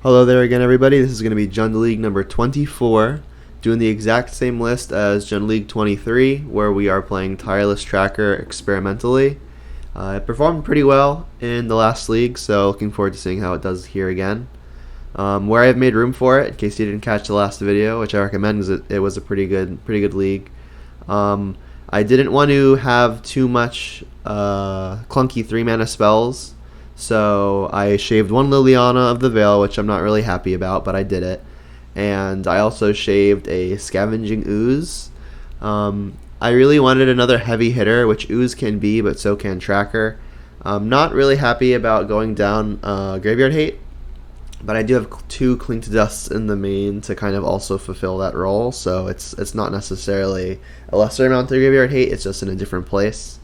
Hello there again, everybody. This is going to be Jund League number 24, doing the exact same list as Jund League 23, where we are playing Tireless Tracker experimentally. It performed pretty well in the last league, so looking forward to seeing how it does here again. Where I've made room for it, in case you didn't catch the last video, which I recommend because it was a pretty good league. I didn't want to have too much clunky 3-mana spells, so I shaved one Liliana of the Veil, which I'm not really happy about, but I did it. And I also shaved a Scavenging Ooze. I really wanted another heavy hitter, which Ooze can be, but so can Tracker. I'm not really happy about going down Graveyard Hate, but I do have 2 Cling to Dusts in the main to kind of also fulfill that role, so it's not necessarily a lesser amount of Graveyard Hate, it's just in a different place.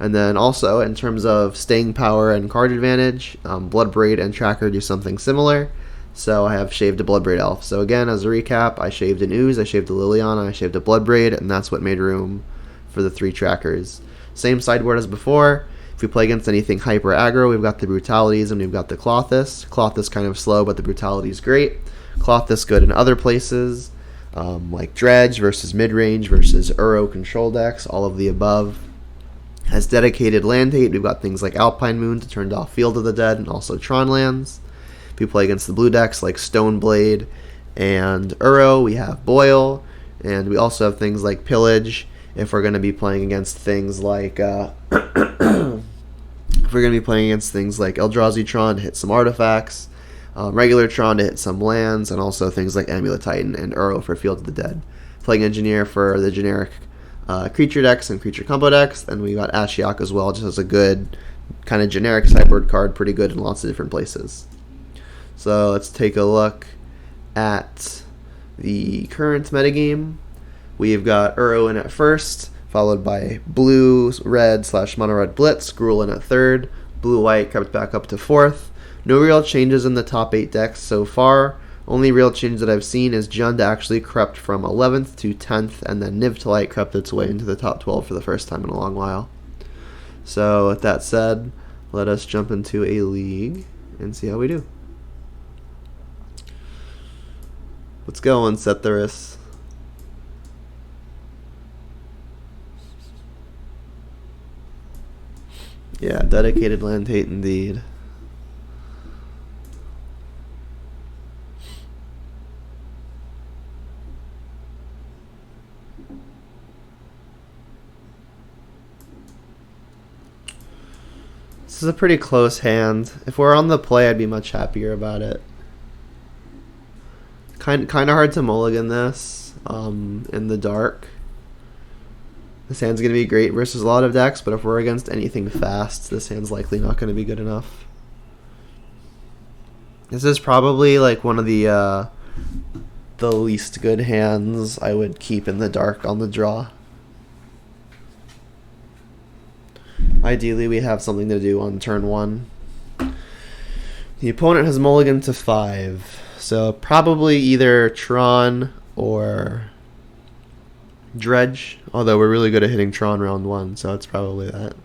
And then also, in terms of staying power and card advantage, Bloodbraid and Tracker do something similar, so I have shaved a Bloodbraid Elf. So again, as a recap, I shaved an Ooze, I shaved a Liliana, I shaved a Bloodbraid, and that's what made room for the 3 Trackers. Same sideboard as before. If we play against anything hyper aggro, we've got the Brutalities and we've got the Clothis. Clothis kind of slow, but the Brutality is great. Clothis good in other places, like Dredge versus Midrange versus Uro Control decks, all of the above. Has dedicated land hate, we've got things like Alpine Moon to turn off Field of the Dead and also Tron lands. If we play against the blue decks like Stoneblade and Uro, we have Boil, and we also have things like Pillage if we're going to be playing against things like Eldrazi Tron to hit some artifacts, regular Tron to hit some lands, and also things like Amulet Titan and Uro for Field of the Dead. Playing Engineer for the generic creature decks and creature combo decks, and we got Ashiok as well, just as a good kind of generic sideboard card, pretty good in lots of different places. So let's take a look at the current metagame. We've got Uro in at first, followed by blue, red / mono red Blitz, Gruul in at third, blue white crept back up to fourth. No real changes in the top 8 decks so far. Only real change that I've seen is Jund actually crept from 11th to 10th, and then Niv crept its way into the top 12 for the first time in a long while. So with that said, let us jump into a league and see how we do. Let's go on Setharis. Yeah, dedicated land hate indeed. This is a pretty close hand. If we're on the play, I'd be much happier about it. Kind of hard to mulligan this in the dark. This hand's going to be great versus a lot of decks, but if we're against anything fast, this hand's likely not going to be good enough. This is probably like one of the least good hands I would keep in the dark on the draw. Ideally, we have something to do on turn 1. The opponent has mulliganed to 5, so probably either Tron or Dredge, although we're really good at hitting Tron round 1, so it's probably that.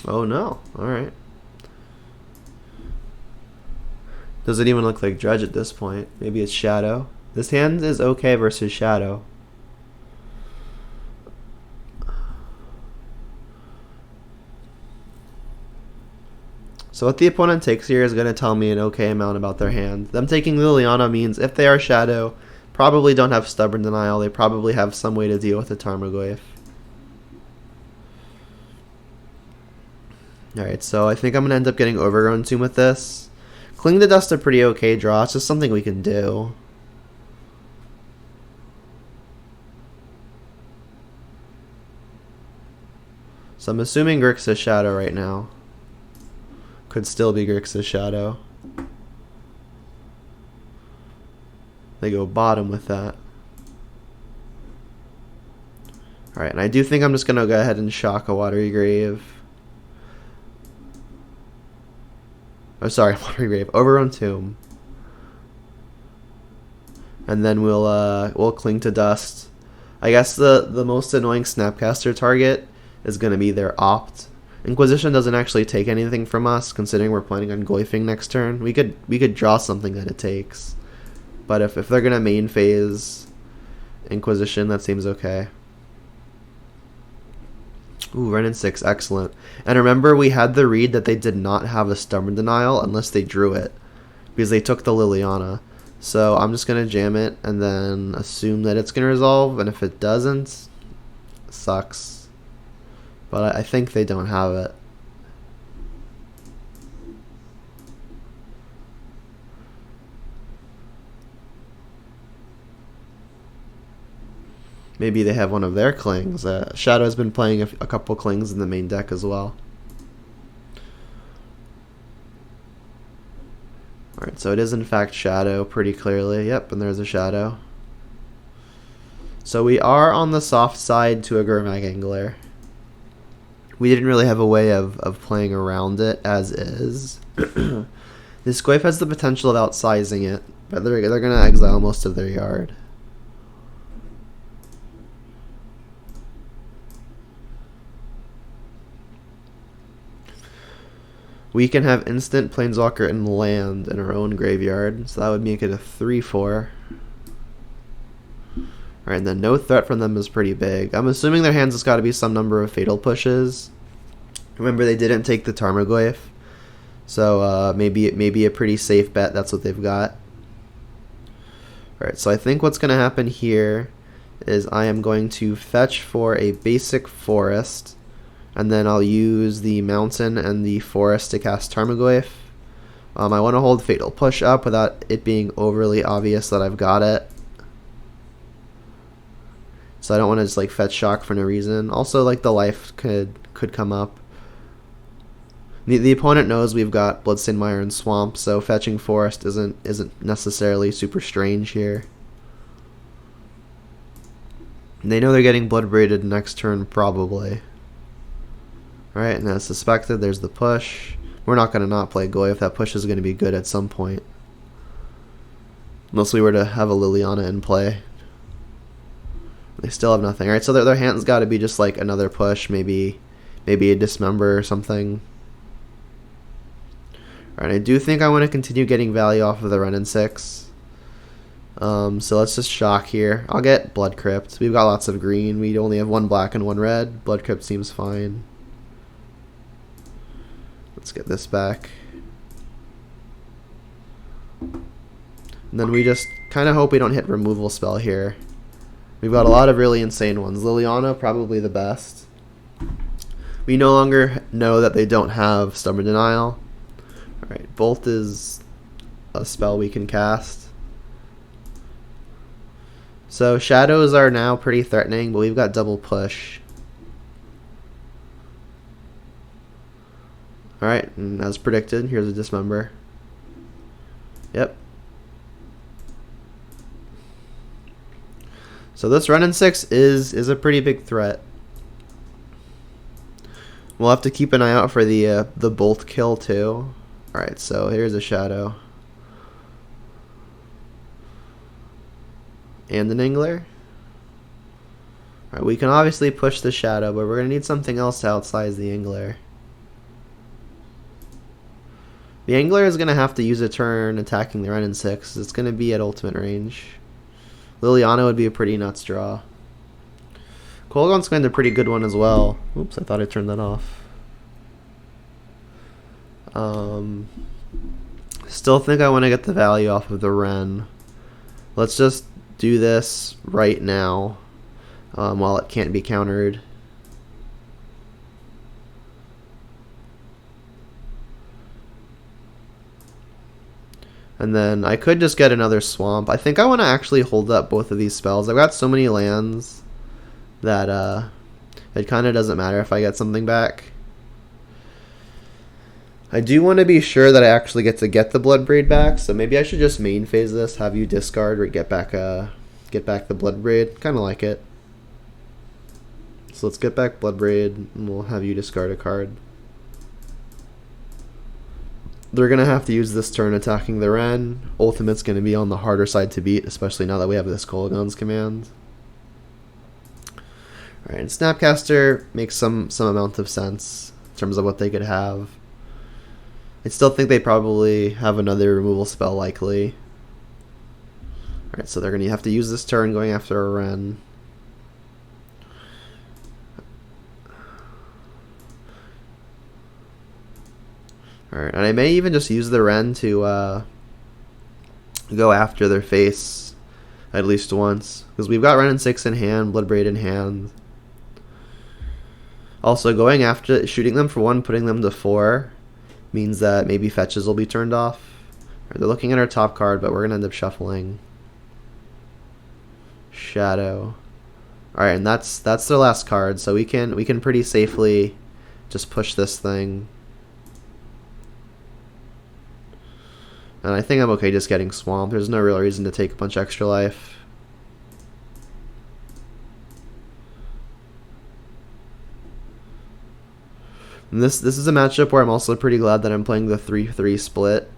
Oh no, alright. Doesn't even look like Dredge at this point. Maybe it's Shadow. This hand is okay versus Shadow. So what the opponent takes here is going to tell me an okay amount about their hand. Them taking Liliana means if they are Shadow, probably don't have Stubborn Denial. They probably have some way to deal with the Tarmogoyf. Alright, so I think I'm going to end up getting Overgrown Tomb with this. Cling to Dust a pretty okay draw. It's just something we can do. So I'm assuming Grixis Shadow right now. Could still be Grixis Shadow. They go bottom with that. Alright, and I do think I'm just going to go ahead and shock a Watery Grave. Oh, sorry, Watery Grave. Overgrown Tomb. And then we'll Cling to Dust. I guess the most annoying Snapcaster target is going to be their Opt. Inquisition doesn't actually take anything from us, considering we're planning on Goyfing next turn. We could draw something that it takes. But if they're going to main phase Inquisition, that seems okay. Ooh, Renin 6, excellent. And remember, we had the read that they did not have a Stubborn Denial unless they drew it, because they took the Liliana. So I'm just going to jam it and then assume that it's going to resolve, and if it doesn't, it sucks. But I think they don't have it. Maybe they have one of their Klings. Shadow has been playing a couple Klings in the main deck as well. Alright, so it is in fact Shadow pretty clearly. Yep, and there's a Shadow. So we are on the soft side to a Gurmag Angler. We didn't really have a way of playing around it as is. This Goyf has the potential of outsizing it, but they're going to exile most of their yard. We can have instant Planeswalker and land in our own graveyard, so that would make it a 3/4. Alright, and then no threat from them is pretty big. I'm assuming their hands has got to be some number of fatal pushes. Remember, they didn't take the Tarmogoyf, so maybe a pretty safe bet. That's what they've got. Alright, so I think what's going to happen here is I am going to fetch for a basic forest, and then I'll use the mountain and the forest to cast Tarmogoyf. I want to hold Fatal Push up without it being overly obvious that I've got it. So I don't want to just like fetch shock for no reason. Also, like, the life could come up. The opponent knows we've got Bloodstained Mire and Swamp, so fetching forest isn't necessarily super strange here. And they know they're getting Blood Braided next turn probably. Alright, and as suspected, there's the push. We're not going to not play Goy if that push is going to be good at some point. Unless we were to have a Liliana in play. They still have nothing. Alright, so their hand's got to be just like another push, maybe a Dismember or something. Alright, I do think I want to continue getting value off of the Renin 6. So let's just shock here. I'll get Blood Crypt. We've got lots of green. We only have one black and one red. Blood Crypt seems fine. Let's get this back. And then we just kind of hope we don't hit removal spell here. We've got a lot of really insane ones. Liliana, probably the best. We no longer know that they don't have Stubborn Denial. Alright, Bolt is a spell we can cast. So shadows are now pretty threatening, but we've got double push. Alright, and as predicted, here's a Dismember. Yep. So this Renin 6 is a pretty big threat. We'll have to keep an eye out for the Bolt kill too. Alright, so here's a Shadow. And an Angler. Alright, we can obviously push the Shadow, but we're going to need something else to outsize the Angler. The Angler is going to have to use a turn attacking the Renin 6. It's going to be at ultimate range. Liliana would be a pretty nuts draw. Kolaghan's kind of a pretty good one as well. Oops, I thought I turned that off. Still think I want to get the value off of the Ren. Let's just do this right now while it can't be countered. And then I could just get another Swamp. I think I want to actually hold up both of these spells. I've got so many lands that it kind of doesn't matter if I get something back. I do want to be sure that I actually get to get the Bloodbraid back, so maybe I should just main phase this, have you discard or get back the Bloodbraid. Kind of like it. So let's get back Bloodbraid, and we'll have you discard a card. They're going to have to use this turn attacking the Ren. Ultimate's going to be on the harder side to beat, especially now that we have this Kolaghan's command. Alright, and Snapcaster makes some amount of sense in terms of what they could have. I still think they probably have another removal spell likely. Alright, so they're going to have to use this turn going after a Wren. Alright, and I may even just use the Wren to go after their face at least once. Because we've got Wren and 6 in hand, Bloodbraid in hand. Also, going after, shooting them for 1, putting them to 4, means that maybe fetches will be turned off. Right, they're looking at our top card, but we're going to end up shuffling Shadow. Alright, and that's their last card, so we can pretty safely just push this thing. And I think I'm okay just getting swamped. There's no real reason to take a bunch extra life. And this is a matchup where I'm also pretty glad that I'm playing the 3-3 split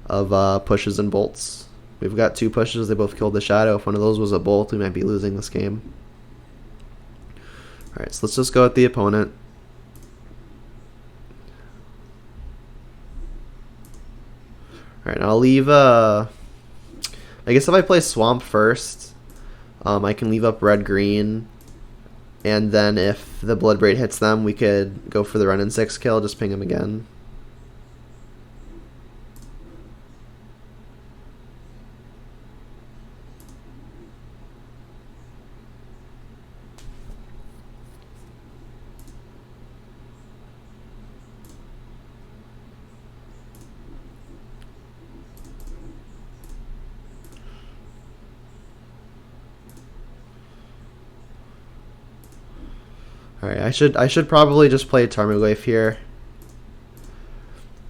of pushes and bolts. We've got 2 pushes, they both killed the Shadow. If one of those was a bolt, we might be losing this game. Alright, so let's just go at the opponent. Alright, I'll leave, I guess if I play Swamp first, I can leave up red-green, and then if the Bloodbraid hits them, we could go for the Wren and 6 kill, just ping him again. Alright, I should probably just play Tarmogoyf here.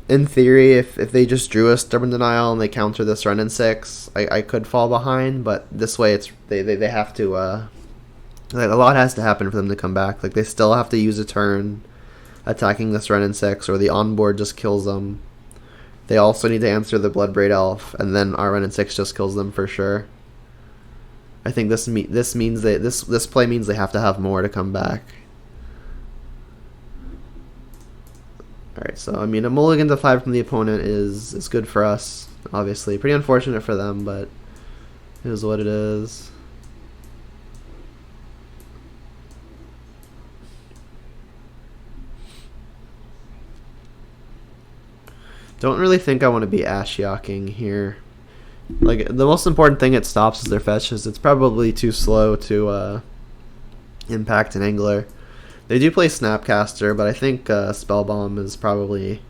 In theory, if they just drew a Stubborn Denial and they counter this Wren and 6, I could fall behind, but this way it's they have to like, a lot has to happen for them to come back. Like, they still have to use a turn attacking this Wren and 6, or the onboard just kills them. They also need to answer the Bloodbraid Elf, and then our Wren and 6 just kills them for sure. I think this means this play means they have to have more to come back. Alright, so I mean, a mulligan to 5 from the opponent is good for us, obviously. Pretty unfortunate for them, but it is what it is. Don't really think I want to be Ashiok-ing here. Like, the most important thing it stops is their fetches. It's probably too slow to impact an angler. They do play Snapcaster, but I think Spellbomb is probably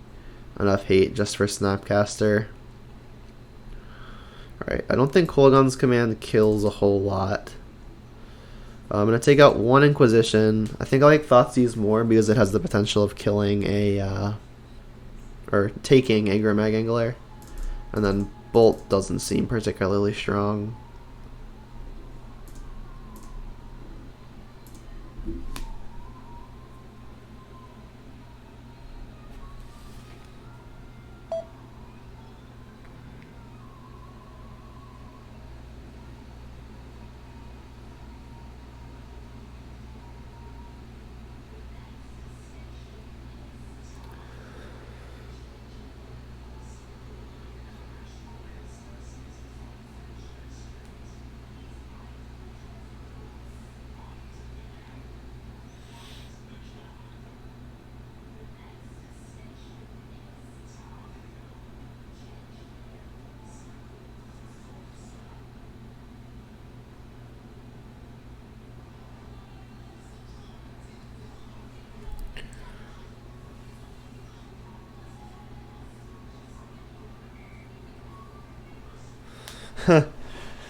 enough hate just for Snapcaster. Alright, I don't think Kolaghan's Command kills a whole lot. I'm going to take out 1 Inquisition. I think I like Thoughtseize more because it has the potential of killing or taking a Grimag Angler. And then Bolt doesn't seem particularly strong.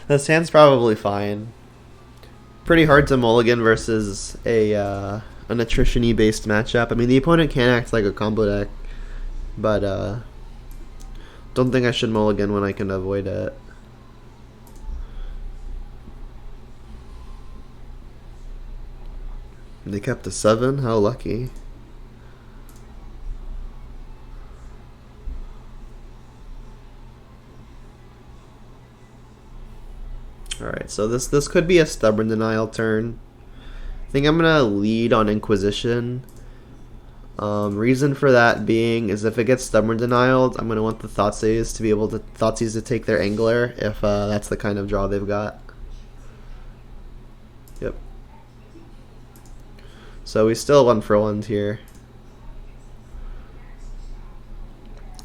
This hand's probably fine. Pretty hard to mulligan versus an attrition-y based matchup. I mean, the opponent can act like a combo deck, but don't think I should mulligan when I can avoid it. They kept a 7? How lucky. Alright, so this could be a Stubborn Denial turn. think I'm gonna lead on Inquisition. Reason for that being is if it gets Stubborn Denialed, I'm gonna want the Thoughtseize to be able to take their Angler if that's the kind of draw they've got. Yep. So we still 1-for-1 here.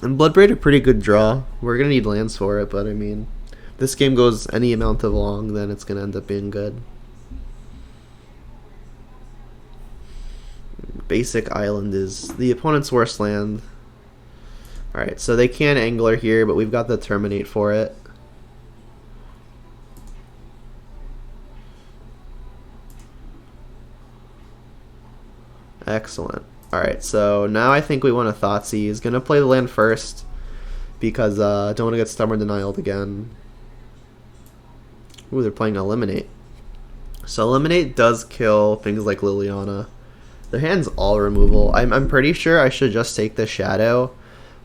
And Bloodbraid a pretty good draw. We're gonna need lands for it, but I mean, if this game goes any amount of long, then it's gonna end up being good. Basic Island is the opponent's worst land. Alright, so they can Angler here, but we've got the Terminate for it. Excellent. Alright, so now I think we want to Thoughtseize. Gonna play the land first because I don't want to get Stubborn Denialed again. Ooh, they're playing Eliminate. So Eliminate does kill things like Liliana. Their hand's all removal. I'm pretty sure I should just take the Shadow.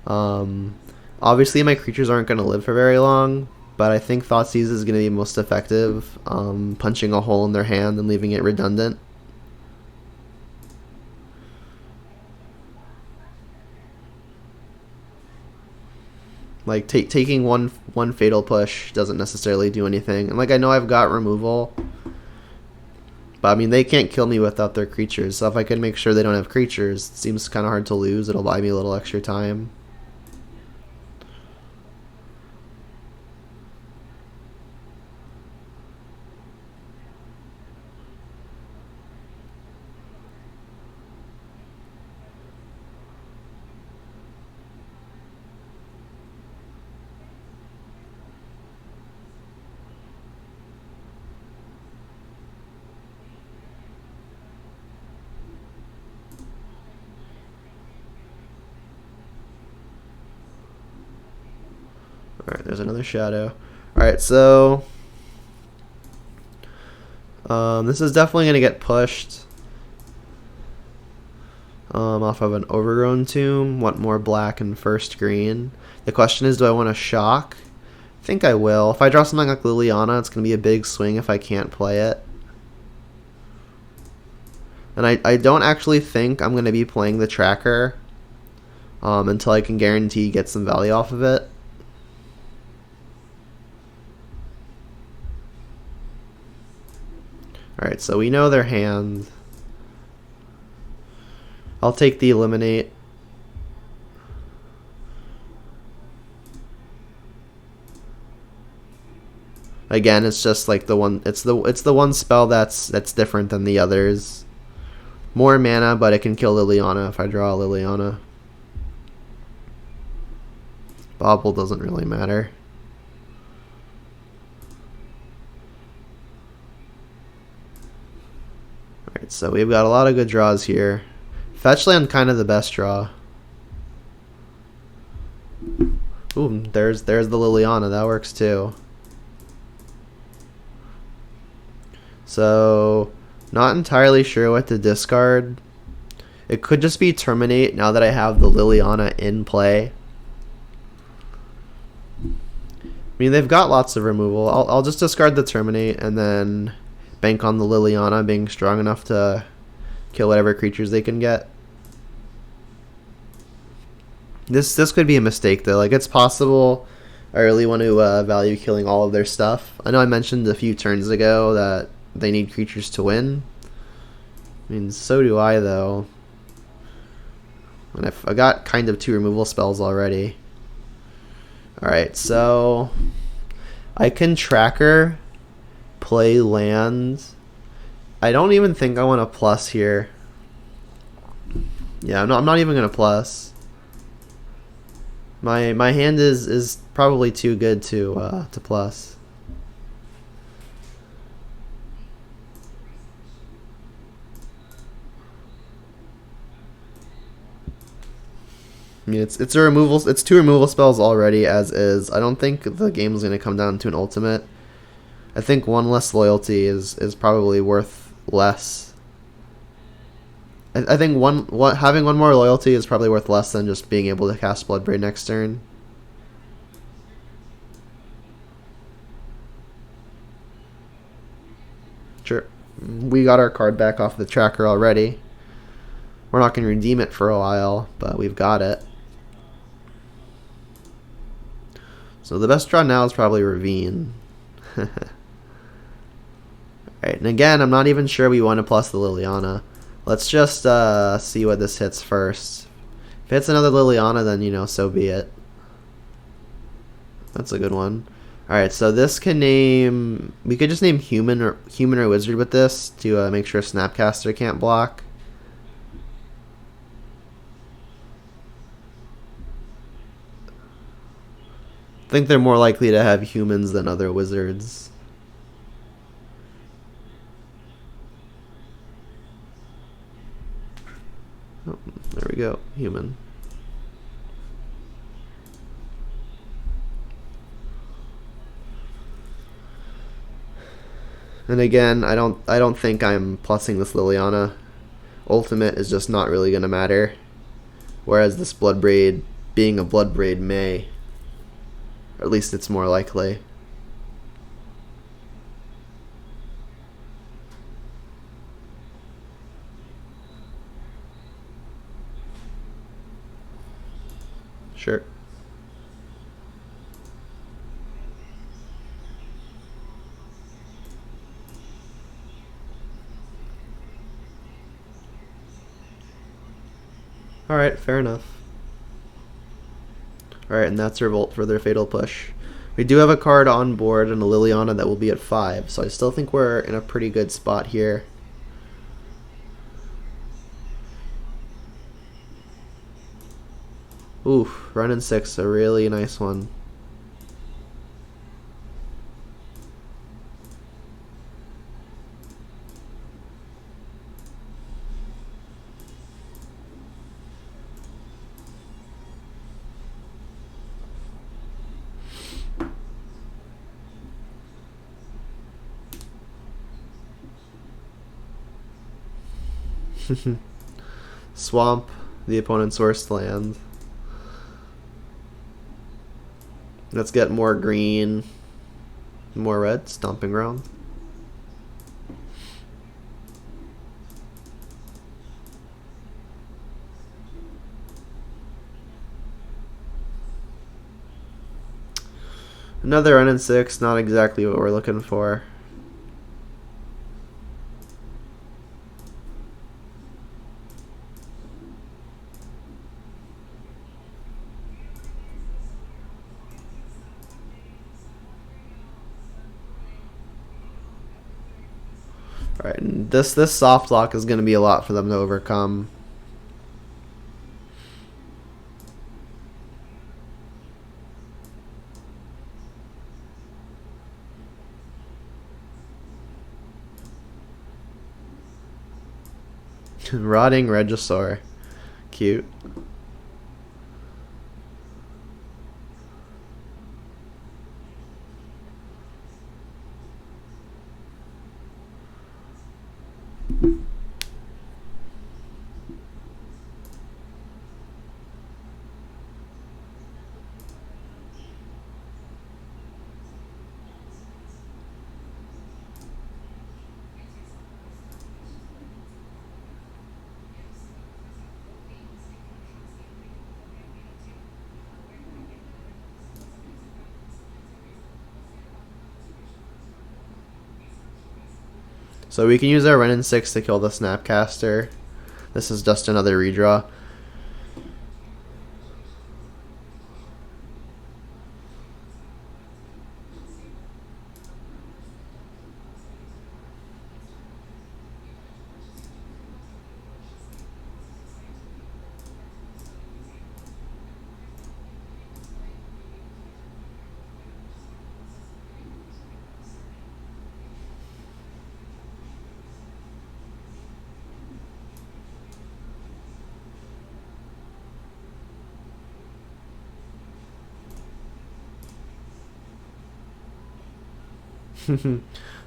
Obviously my creatures aren't going to live for very long, but I think Thoughtseize is going to be most effective, punching a hole in their hand and leaving it redundant. Like taking one fatal push doesn't necessarily do anything. And like I know I've got removal, but I mean they can't kill me without their creatures. So if I can make sure they don't have creatures, it seems kind of hard to lose. It'll buy me a little extra time. Alright, there's another Shadow. Alright, so this is definitely going to get pushed off of an Overgrown Tomb. Want more black and first green. The question is, do I want to shock? I think I will. If I draw something like Liliana, it's going to be a big swing if I can't play it. And I don't actually think I'm going to be playing the Tracker until I can guarantee get some value off of it. Alright, so we know their hand. I'll take the Eliminate. Again, it's just like the one it's the one spell that's different than the others. More mana, but it can kill Liliana if I draw a Liliana. Bobble doesn't really matter. Alright, so we've got a lot of good draws here. Fetchland kind of the best draw. Ooh, there's the Liliana, that works too. So, not entirely sure what to discard. It could just be Terminate now that I have the Liliana in play. I mean, they've got lots of removal. I'll just discard the Terminate and then bank on the Liliana being strong enough to kill whatever creatures they can get. This could be a mistake though. Like, it's possible I really want to value killing all of their stuff. I know I mentioned a few turns ago that they need creatures to win. I mean, so do I though. And I got kind of 2 removal spells already. Alright, so I can Tracker, play land. I don't even think I want to plus here. Yeah, I'm not even gonna plus. My hand is probably too good to plus. I mean, it's a removal. It's 2 removal spells already as is. I don't think the game is going to come down to an ultimate. I think 1 less loyalty is probably worth less. I think having 1 more loyalty is probably worth less than just being able to cast Bloodbraid next turn. Sure. We got our card back off the tracker already. We're not going to redeem it for a while, but we've got it. So the best draw now is probably Ravine. Alright, and again, I'm not even sure we want to plus the Liliana. Let's just see what this hits first. If it hits another Liliana, then, you know, so be it. That's a good one. Alright, so this can name... We could just name human or wizard with this to make sure Snapcaster can't block. I think they're more likely to have humans than other wizards. Oh, there we go, human. And again, I don't think I'm plussing this Liliana. Ultimate is just not really gonna matter. Whereas this Bloodbraid, being a Bloodbraid, may. Or at least it's more likely. Sure. Alright, fair enough. Alright, and that's Revolt for their Fatal Push. We do have a card on board and a Liliana that will be at 5, so I still think we're in a pretty good spot here. Oof, running 6, a really nice one. Swamp the opponent's worst land. Let's get more green, more red, Stomping Ground. Another run in 6, not exactly what we're looking for. Alright, and this soft lock is going to be a lot for them to overcome. Rotting Regisaur. Cute. So we can use our Renin 6 to kill the Snapcaster. This is just another redraw.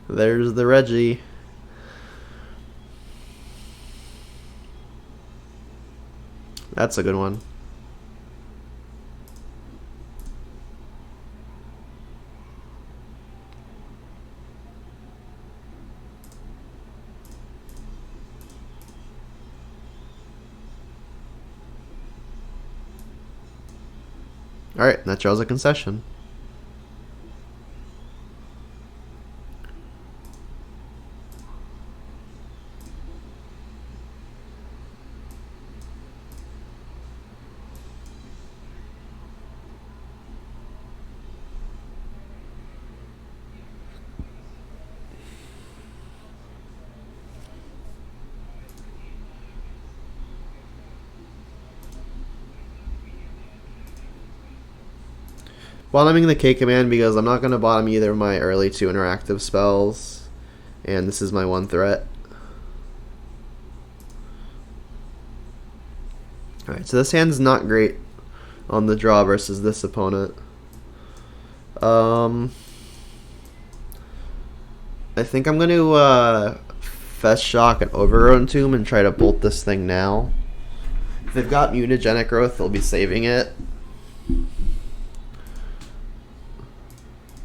There's the Reggie. That's a good one. Alright, that draws a concession. Bottoming the K command because I'm not going to bottom either of my early 2 interactive spells, and this is my 1 threat. Alright, so this hand's not great on the draw versus this opponent. I think I'm going to Fest Shock and Overgrown Tomb and try to bolt this thing now. If they've got Mutagenic Growth, they'll be saving it.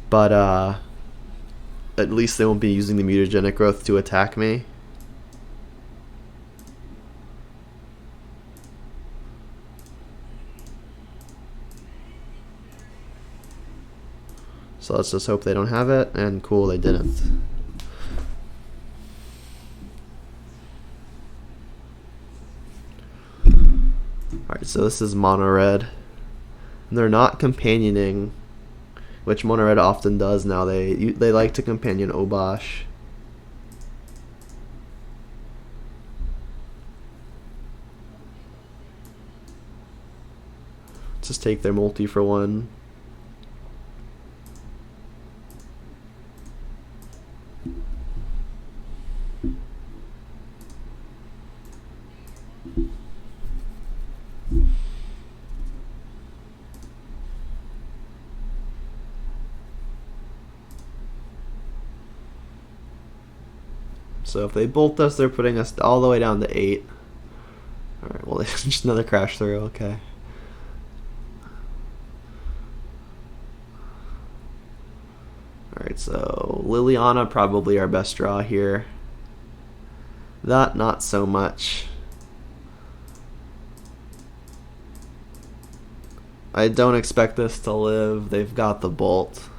But at least they won't be using the Mutagenic Growth to attack me. So let's just hope they don't have it, and cool, they didn't. Alright, so this is mono red. And they're not companioning, which mono red often does now. They like to companion Obosh. Just take their multi for 1. So if they bolt us, they're putting us all the way down to 8. Alright, well, just another crash through, okay. Alright, so Liliana probably our best draw here. That, not so much. I don't expect this to live. They've got the bolt.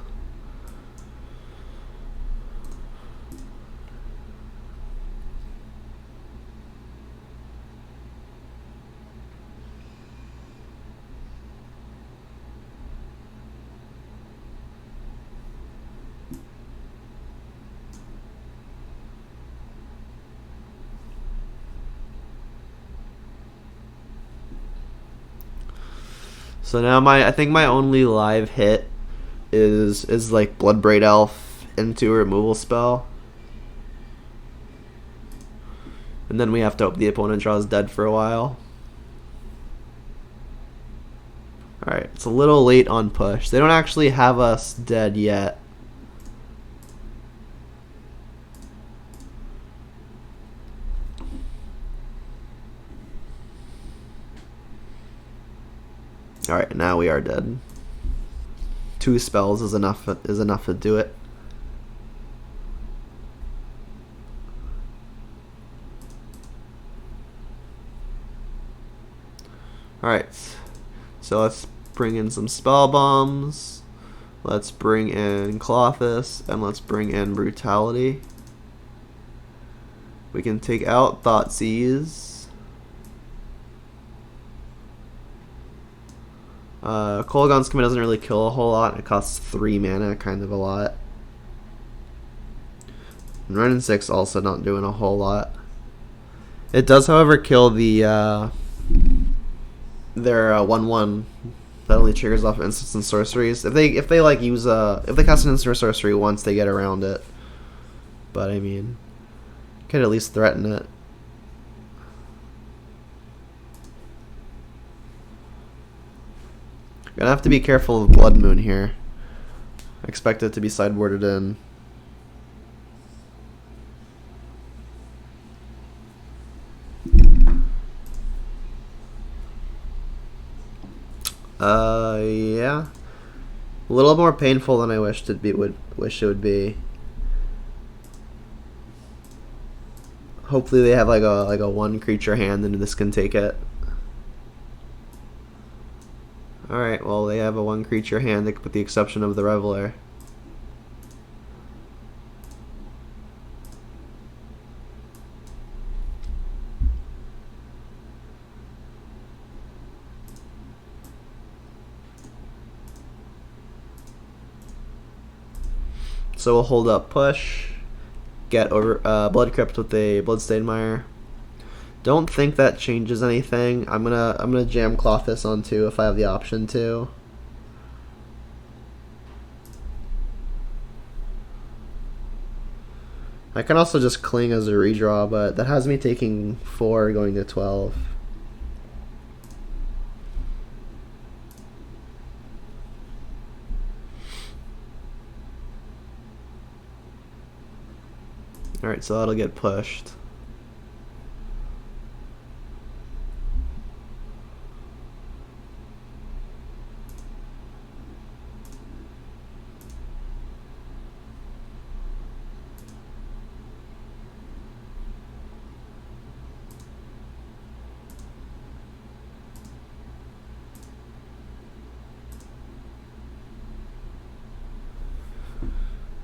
So now I think my only live hit is like Bloodbraid Elf into a removal spell. And then we have to hope the opponent draws dead for a while. Alright, it's a little late on push. They don't actually have us dead yet. Alright, now we are dead. 2 spells is enough to do it. Alright. So let's bring in some spell bombs. Let's bring in Clothis, and let's bring in Brutality. We can take out Thoughtseize. Kolaghan's Command doesn't really kill a whole lot. It costs 3 mana, kind of a lot. And Ren and 6 also not doing a whole lot. It does, however, kill the their 1/1 that only triggers off instants and sorceries. If they like use if they cast an instant or sorcery once, they get around it. But I mean, could at least threaten it. Gonna have to be careful of Blood Moon here. I expect it to be sideboarded in. Yeah. A little more painful than I wished it would be. Hopefully they have like a 1 creature hand and this can take it. Alright, well they have a 1 creature hand with the exception of the Reveler. So we'll hold up push, get over Blood Crypt with a Bloodstained Mire. Don't think that changes anything. I'm gonna jam cloth this on 2 if I have the option to. I can also just cling as a redraw, but that has me taking 4 going to 12. Alright, so that'll get pushed.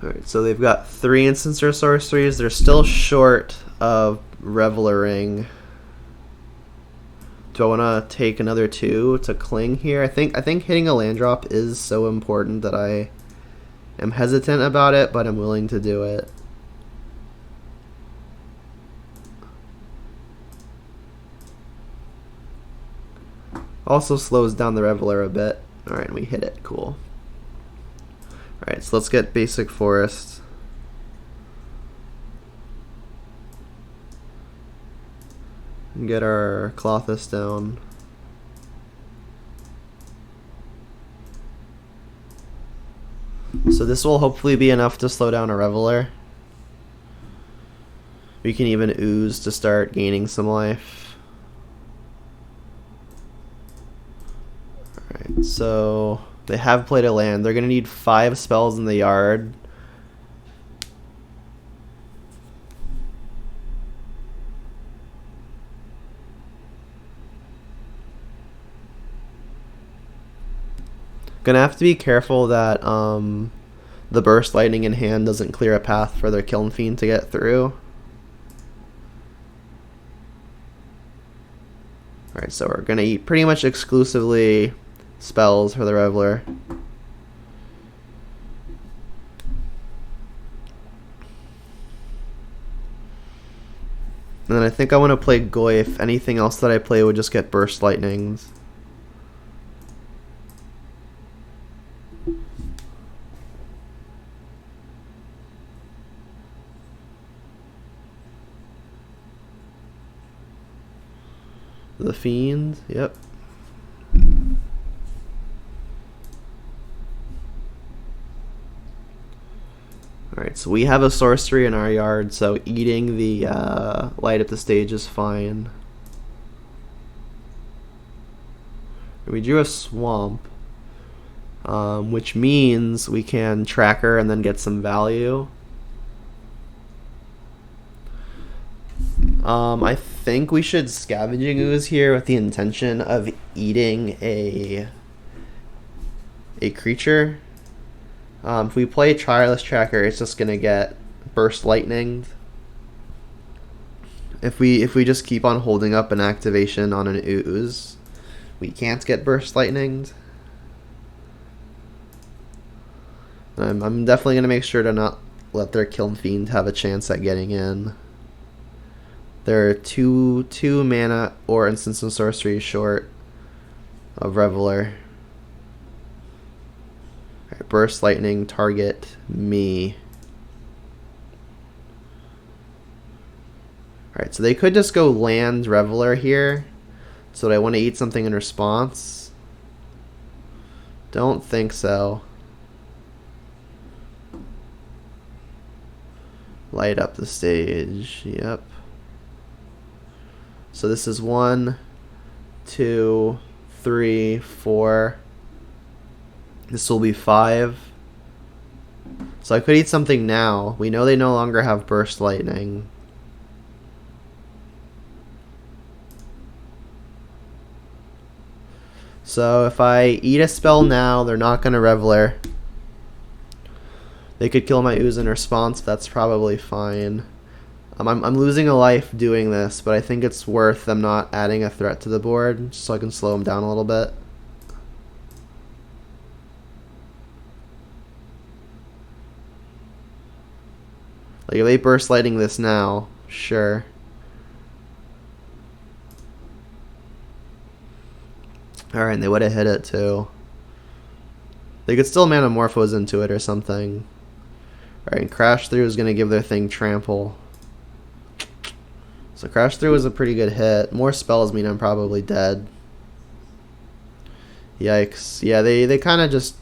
Alright, so they've got 3 instants or sorceries. They're still short of Revelering. Do I want to take another 2 to cling here? I think hitting a land drop is so important that I am hesitant about it, but I'm willing to do it. Also slows down the Reveler a bit. Alright, we hit it. Cool. Alright, so let's get basic forest. And get our Clothis down. So this will hopefully be enough to slow down a Reveler. We can even ooze to start gaining some life. Alright, so they have played a land. They're going to need 5 spells in the yard. Gonna have to be careful that the Burst Lightning in hand doesn't clear a path for their Kiln Fiend to get through. Alright, so we're gonna eat pretty much exclusively spells for the Reveler. And then I think I want to play Goyf. Anything else that I play would just get Burst Lightnings. The Fiend, yep. Alright, so we have a sorcery in our yard, so eating the light at the stage is fine. We drew a swamp, which means we can track her and then get some value. I think we should Scavenging Ooze here with the intention of eating a creature. If we play Tireless Tracker, it's just gonna get Burst Lightninged. If we just keep on holding up an activation on an ooze, we can't get Burst Lightninged. I'm definitely gonna make sure to not let their Kiln Fiend have a chance at getting in. They're two mana or instants and sorcery short of Reveler. Right, Burst Lightning, target me. Alright, so they could just go land Reveler here. So do I want to eat something in response? Don't think so. Light up the stage, yep. So this is 1, 2, 3, 4. This will be 5. So I could eat something now. We know they no longer have Burst Lightning. So if I eat a spell now, they're not going to Reveler. They could kill my ooze in response. That's probably fine. I'm losing a life doing this, but I think it's worth them not adding a threat to the board, just so I can slow them down a little bit. Like, if they burst lighting this now, sure. Alright, and they would have hit it too. They could still Manamorphose into it or something. Alright, and Crash Through is going to give their thing Trample. So Crash Through is a pretty good hit. More spells mean I'm probably dead. Yikes. Yeah, they kind of just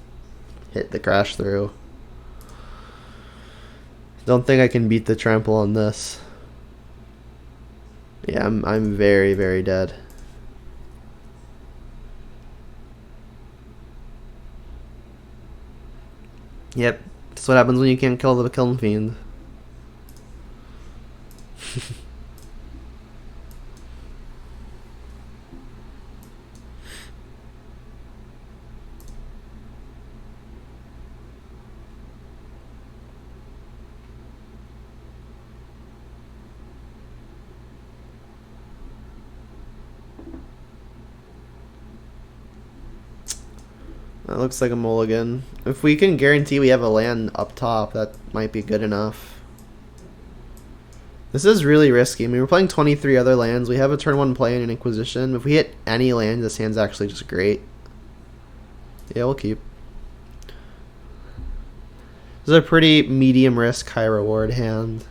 hit the Crash Through. Don't think I can beat the Trample on this. Yeah, I'm very, very dead. Yep, that's what happens when you can't kill the Kiln Fiend. That looks like a mulligan. If we can guarantee we have a land up top, that might be good enough. This is really risky. I mean, we're playing 23 other lands. We have a turn 1 play in an Inquisition. If we hit any land, this hand's actually just great. Yeah, we'll keep. This is a pretty medium risk, high reward hand.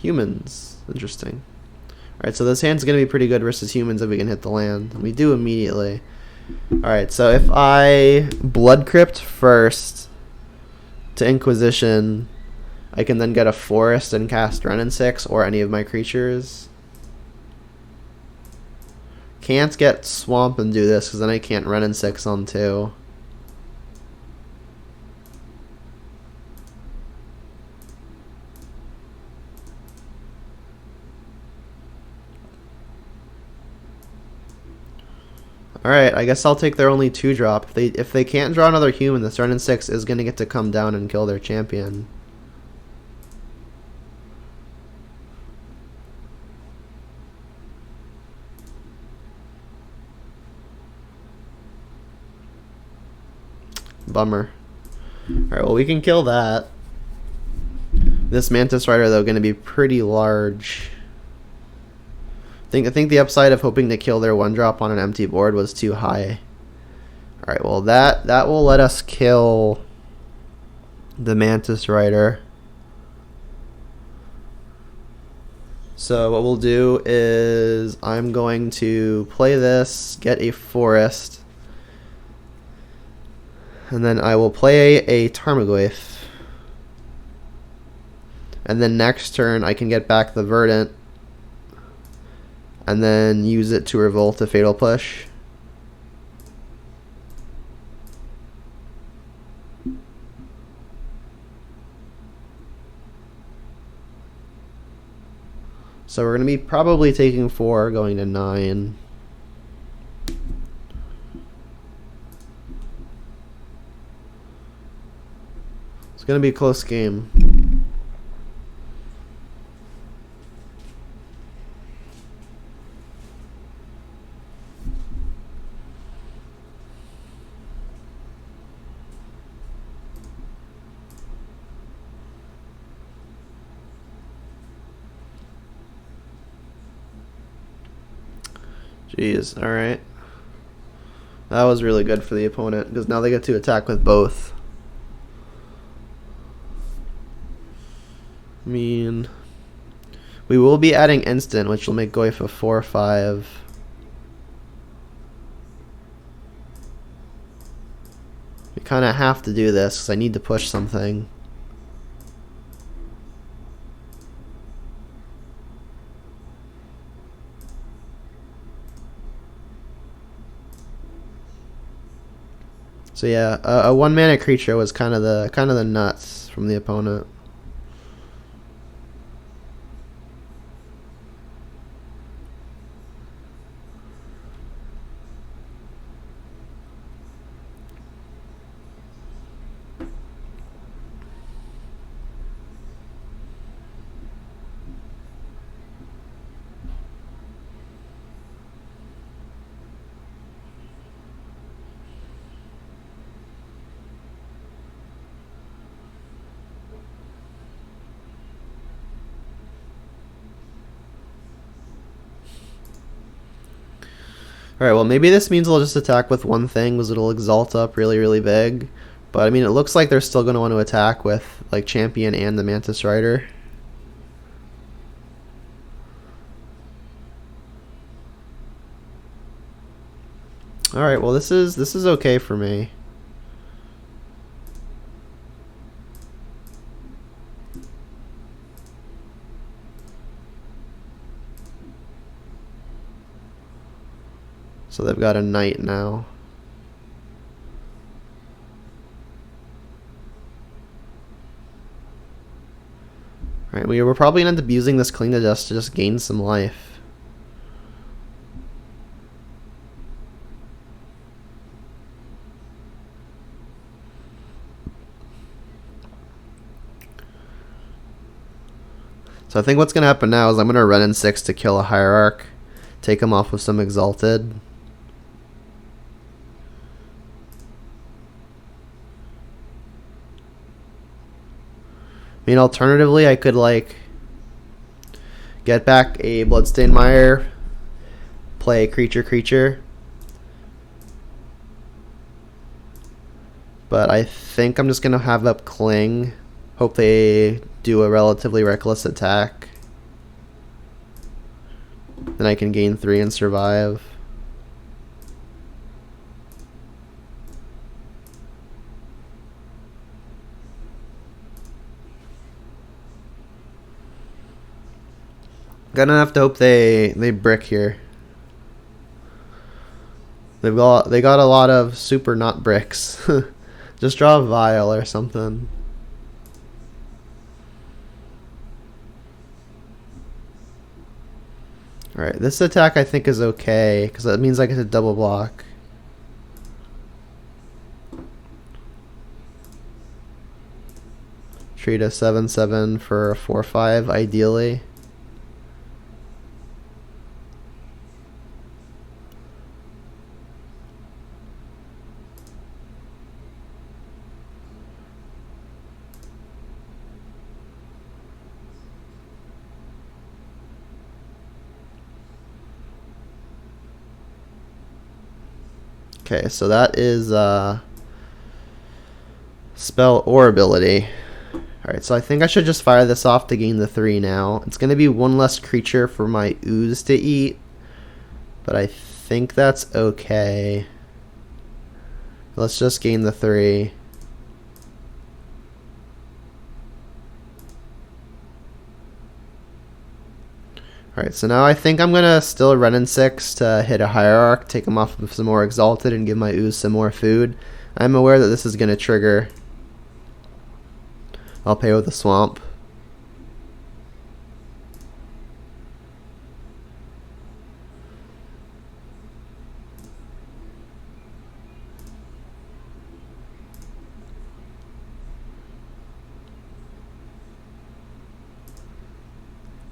Humans. Interesting. Alright, so this hand's going to be pretty good versus humans if we can hit the land. And we do immediately. Alright, so if I Blood Crypt first to Inquisition, I can then get a Forest and cast Renin 6 or any of my creatures. Can't get Swamp and do this because then I can't Renin 6 on 2. Alright, I guess I'll take their only 2-drop. If they can't draw another human, this Renin 6 is going to get to come down and kill their champion. Bummer. Alright, well, we can kill that. This Mantis Rider, though, going to be pretty large. I think the upside of hoping to kill their 1-drop on an empty board was too high. Alright, well, that will let us kill the Mantis Rider. So what we'll do is I'm going to play this, get a Forest, and then I will play a Tarmogoyf. And then next turn I can get back the Verdant and then use it to revolt a Fatal Push. So we're going to be probably taking 4, going to 9. It's going to be a close game. Jeez, alright. That was really good for the opponent, because now they get to attack with both. I mean, we will be adding instant, which will make Goyf a 4/5. We kind of have to do this, because I need to push something. So yeah, a 1-mana creature was kind of the nuts from the opponent. Alright, well maybe this means I'll just attack with one thing because it'll exalt up really, really big. But I mean, it looks like they're still going to want to attack with like Champion and the Mantis Rider. Alright, well this is okay for me. So they've got a knight now. Alright, we're probably going to end up using this Cling to Dust to just gain some life. So I think what's going to happen now is I'm going to run in 6 to kill a Hierarch, take him off with some Exalted. I mean, alternatively, I could like get back a Bloodstained Mire, play creature, but I think I'm just gonna have up Cling, hope they do a relatively reckless attack, then I can gain 3 and survive. Gonna have to hope they brick here. They got a lot of super not bricks. Just draw a vial or something. Alright, this attack I think is okay, because that means I get to double block. Treat a 7/7 for a 4/5 ideally. Okay, so that is spell or ability. Alright, so I think I should just fire this off to gain the 3 now. It's going to be one less creature for my ooze to eat, but I think that's okay. Let's just gain the 3. Alright, so now I think I'm going to still run in 6 to hit a Hierarch, take him off with some more Exalted, and give my ooze some more food. I'm aware that this is going to trigger. I'll pay with a Swamp.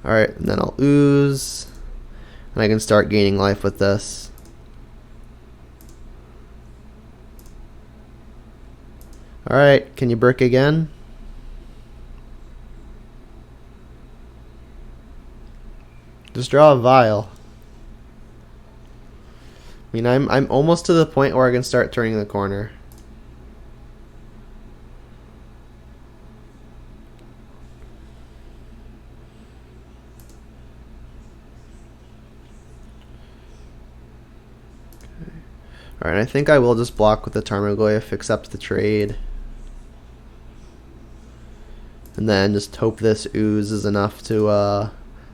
Alright, and then I'll ooze, and I can start gaining life with this. Alright, can you brick again? Just draw a vial. I mean, I'm almost to the point where I can start turning the corner. Alright, I think I will just block with the Tarmogoyf, accept the trade. And then just hope this ooze is enough to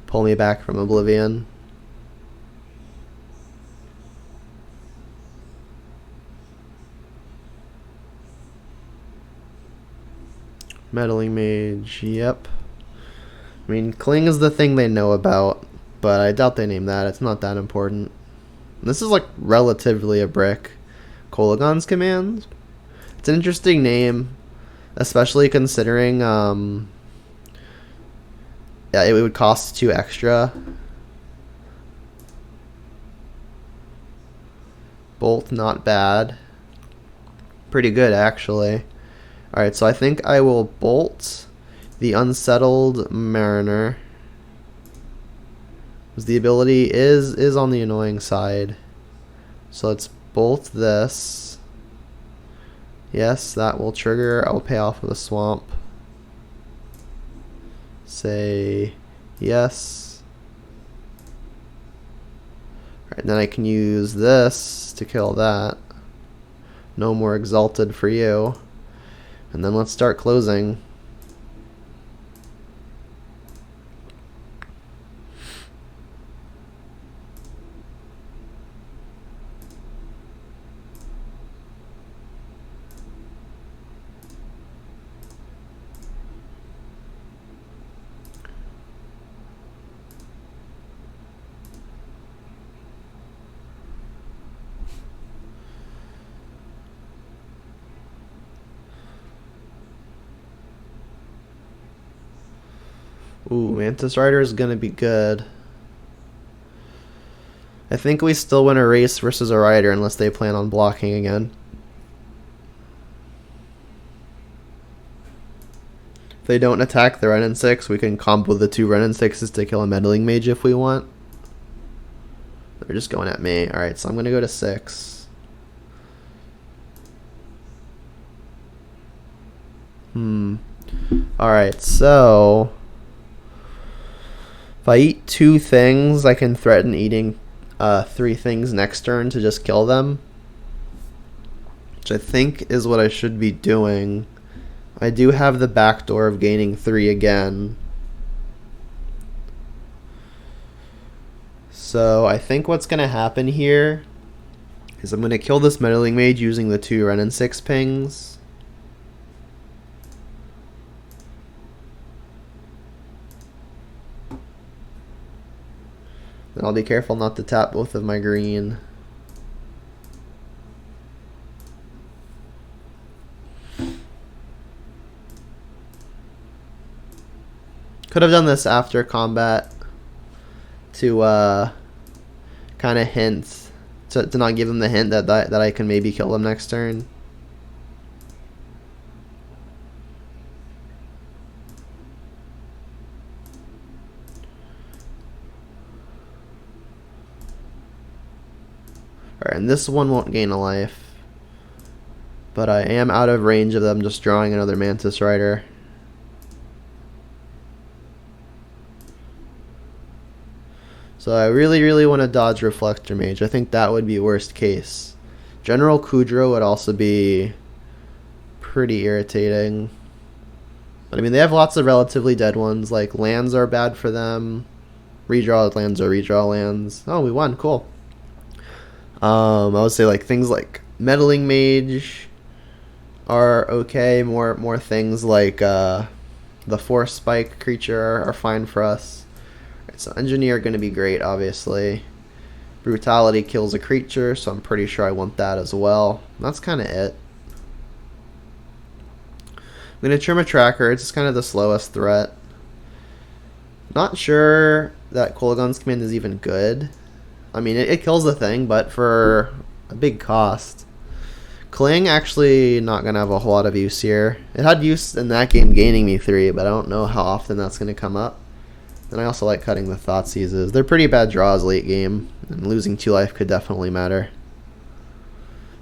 pull me back from Oblivion. Meddling Mage, yep. I mean, Cling is the thing they know about, but I doubt they name that. It's not that important. This is like relatively a brick. Kolagon's Command. It's an interesting name, especially considering yeah, it would cost 2 extra. Bolt, not bad. Pretty good actually. Alright, so I think I will bolt the Unsettled Mariner. The ability is on the annoying side. So let's bolt this. Yes, that will trigger. I'll pay off with a swamp. Say yes. Alright, then I can use this to kill that. No more exalted for you. And then let's start closing. Ooh, Mantis Rider is gonna be good. I think we still win a race versus a rider unless they plan on blocking again. If they don't attack the Ren and 6, we can combo the 2 Ren and 6s to kill a meddling mage if we want. They're just going at me. Alright, so I'm gonna go to 6. Alright, so if I eat 2 things, I can threaten eating 3 things next turn to just kill them, which I think is what I should be doing. I do have the backdoor of gaining 3 again. So I think what's going to happen here is I'm going to kill this meddling mage using the 2 Ren and 6 pings. Then I'll be careful not to tap both of my green. Could have done this after combat to kind of hint, to not give them the hint that I can maybe kill them next turn. Alright, and this one won't gain a life, but I am out of range of them just drawing another Mantis Rider. So I really want to dodge Reflector Mage. I think that would be worst case. General Kudro would also be pretty irritating. But I mean, they have lots of relatively dead ones. Like, lands are bad for them. Redraw lands are redraw lands. Oh, we won. Cool. I would say like things like Meddling Mage are okay. More things like the Force Spike creature are fine for us. Right, so Engineer going to be great, obviously. Brutality kills a creature, so I'm pretty sure I want that as well. And that's kind of it. I'm going to trim a Tracker. It's just kind of the slowest threat. Not sure that Kolaghan's Command is even good. I mean, it kills the thing, but for a big cost. Cling actually not going to have a whole lot of use here. It had use in that game gaining me 3, but I don't know how often that's going to come up. And I also like cutting the Thoughtseizes. They're pretty bad draws late game, and losing 2 life could definitely matter.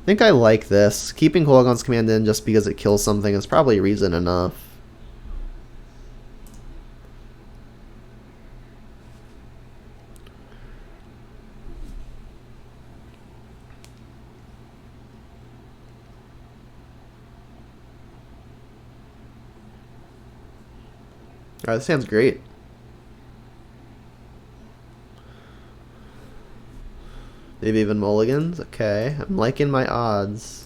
I think I like this. Keeping Kolaghan's Command in just because it kills something is probably reason enough. Alright, this sounds great. Maybe even mulligans? Okay, I'm liking my odds.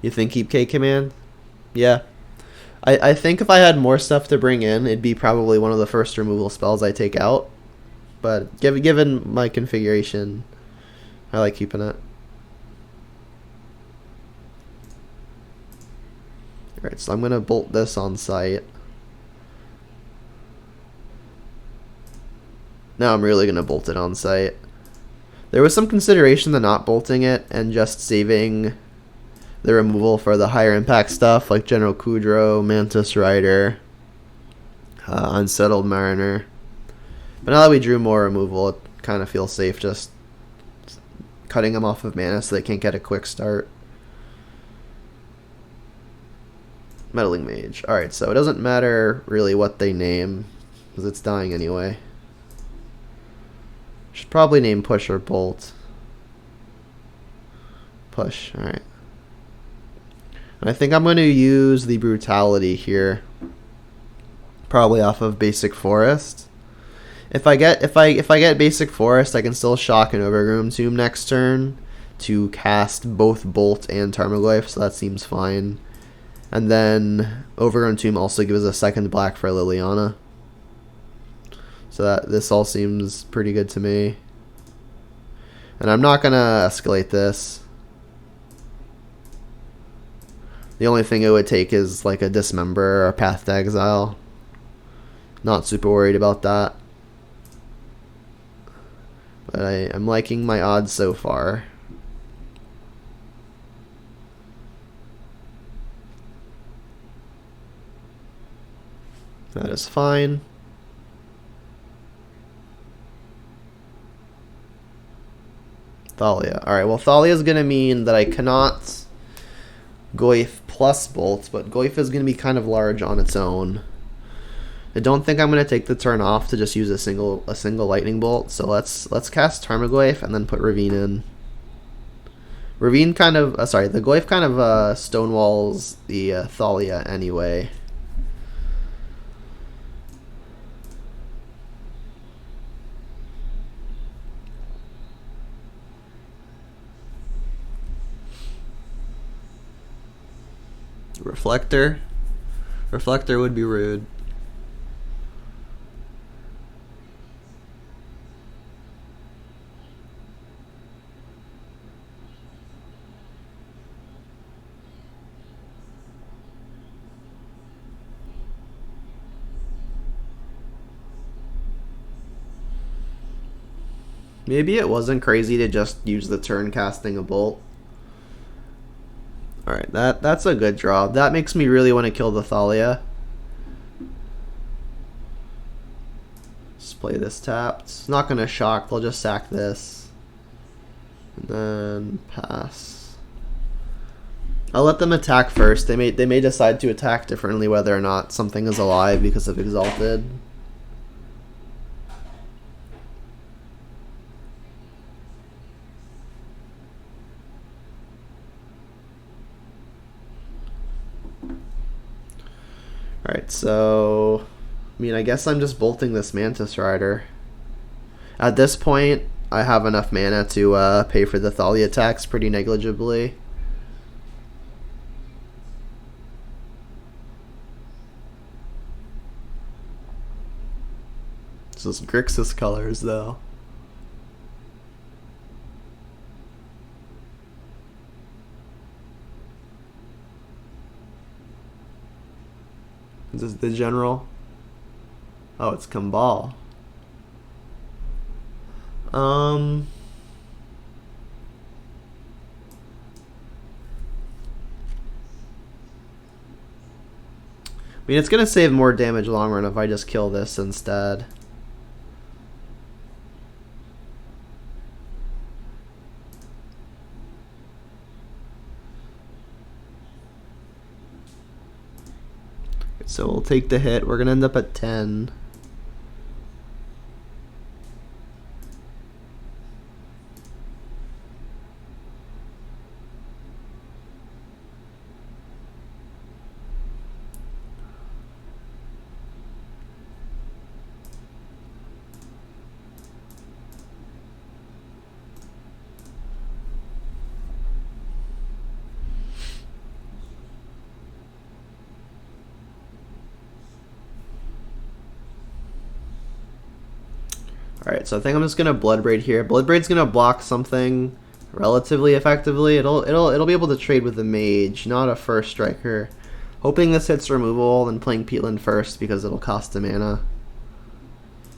You think keep K command? Yeah. I think if I had more stuff to bring in, it'd be probably one of the first removal spells I take out. But given my configuration, I like keeping it. Alright, so I'm going to bolt this on site. Now I'm really going to bolt it on site. There was some consideration to not bolting it and just saving the removal for the higher impact stuff like General Kudro, Mantis Rider, Unsettled Mariner. But now that we drew more removal, it kind of feel safe just cutting them off of mana so they can't get a quick start. Meddling Mage. Alright, so it doesn't matter really what they name, because it's dying anyway. Should probably name Push or Bolt. Push, alright. I think I'm going to use the Brutality here. Probably off of Basic Forest. If I get Basic Forest, I can still shock an Overgrown Tomb next turn to cast both Bolt and Tarmogoyf, so that seems fine. And then Overgrown Tomb also gives a second black for Liliana. So that this all seems pretty good to me. And I'm not gonna escalate this. The only thing it would take is like a Dismember or a Path to Exile. Not super worried about that. But I'm liking my odds so far. That is fine. Thalia. Alright, well Thalia is going to mean that I cannot Goyf plus Bolt, but Goyf is going to be kind of large on its own. I don't think I'm going to take the turn off to just use a single Lightning Bolt, so let's cast Tarmogoyf and then put Ravine in. Ravine kind of, the Goyf kind of stonewalls the Thalia anyway. Reflector would be rude. Maybe it wasn't crazy to just use the turn casting a bolt. Alright, that's a good draw. That makes me really want to kill the Thalia. Just play this tapped. It's not going to shock, they'll just sack this. And then pass. I'll let them attack first. They may decide to attack differently whether or not something is alive because of Exalted. Alright, so I mean, I guess I'm just bolting this Mantis Rider. At this point, I have enough mana to pay for the Thalia attacks pretty negligibly. This is Grixis colors, though. Is this the general? Oh, it's Kambal. I mean, it's gonna save more damage long run if I just kill this instead. So we'll take the hit. We're gonna end up at 10. Alright, so I think I'm just gonna Bloodbraid here. Bloodbraid's gonna block something relatively effectively. It'll be able to trade with the Mage, not a first striker. Hoping this hits removal, then playing Peatland first because it'll cost a mana.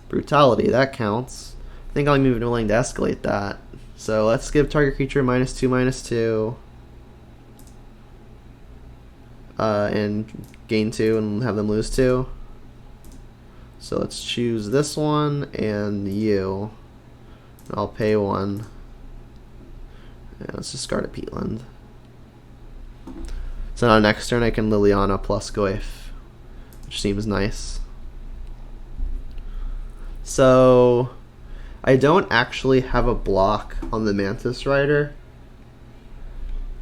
Brutality, that counts. I think I'm even willing to escalate that. So let's give target creature -2/-2. And gain 2 and have them lose 2. So let's choose this one and you. I'll pay 1. Yeah, let's discard a Peatland. So now next turn I can Liliana plus Goyf, which seems nice. So I don't actually have a block on the Mantis Rider.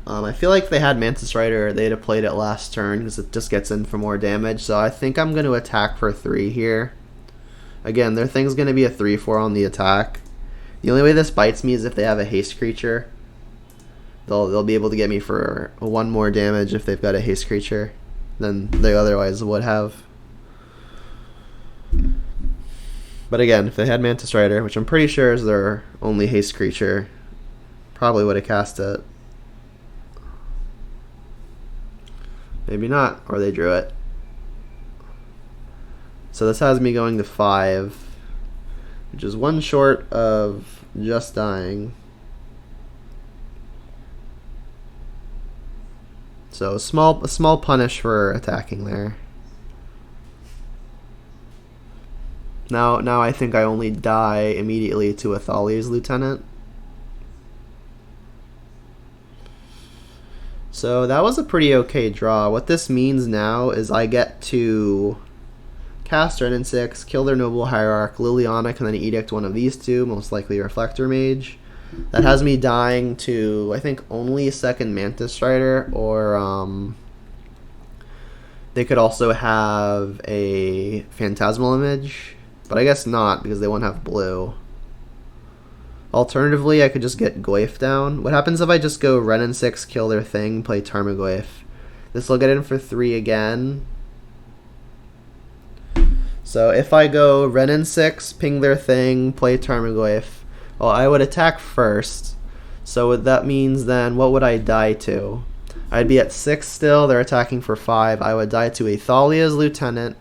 I feel like if they had Mantis Rider, they'd have played it last turn because it just gets in for more damage. So I think I'm going to attack for 3 here. Again, their thing's going to be a 3/4 on the attack. The only way this bites me is if they have a haste creature. They'll be able to get me for 1 more damage if they've got a haste creature than they otherwise would have. But again, if they had Mantis Rider, which I'm pretty sure is their only haste creature, probably would have cast it. Maybe not, or they drew it. So this has me going to 5, which is 1 short of just dying. So a small punish for attacking there. Now I think I only die immediately to Athalia's Lieutenant. So that was a pretty okay draw. What this means now is I get to cast Ren and 6, kill their Noble Hierarch, Liliana can then Edict one of these two, most likely Reflector Mage. That has me dying to, I think, only a second Mantis Rider, or they could also have a Phantasmal Image, but I guess not because they won't have blue. Alternatively, I could just get Goyf down. What happens if I just go Ren and 6, kill their thing, play Tarmogoyf? This will get in for 3 again. So if I go Ren and 6, ping their thing, play Tarmogoyf, well, I would attack first. So that means then, what would I die to? I'd be at 6 still, they're attacking for 5. I would die to Athalia's Lieutenant,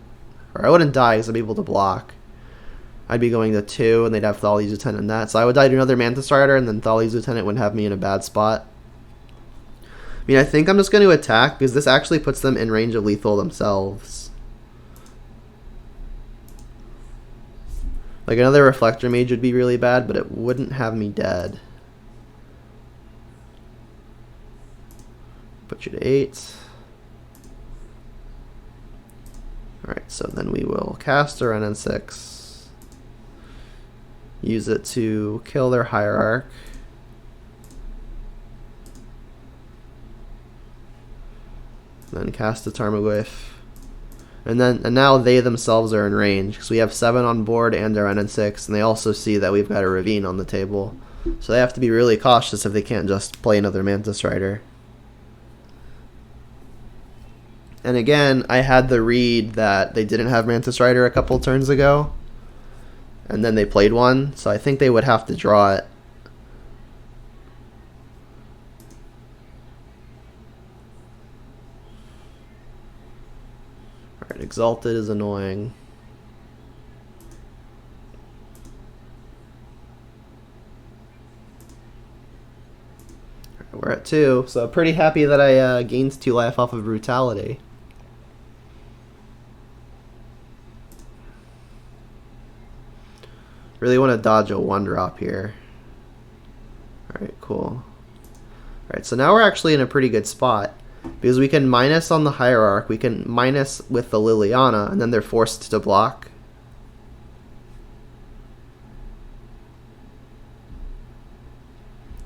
or I wouldn't die because I'd be able to block. I'd be going to 2, and they'd have Thalia's Lieutenant in that. So I would die to another Mantis Rider, and then Thalia's Lieutenant would have me in a bad spot. I mean, I think I'm just going to attack, because this actually puts them in range of lethal themselves. Like, another Reflector Mage would be really bad, but it wouldn't have me dead. Put you to 8. Alright, so then we will cast a Ren and 6. Use it to kill their Hierarch. Then cast a Tarmogoyf. And now they themselves are in range, because we have 7 on board and a Ren and 6, and they also see that we've got a Ravine on the table. So they have to be really cautious if they can't just play another Mantis Rider. And again, I had the read that they didn't have Mantis Rider a couple turns ago, and then they played one, so I think they would have to draw it. Alright, Exalted is annoying. Alright, we're at 2, so pretty happy that I gained 2 life off of Brutality. Really want to dodge a 1-drop here. Alright, cool. Alright, so now we're actually in a pretty good spot, because we can minus on the Hierarch, we can minus with the Liliana, and then they're forced to block.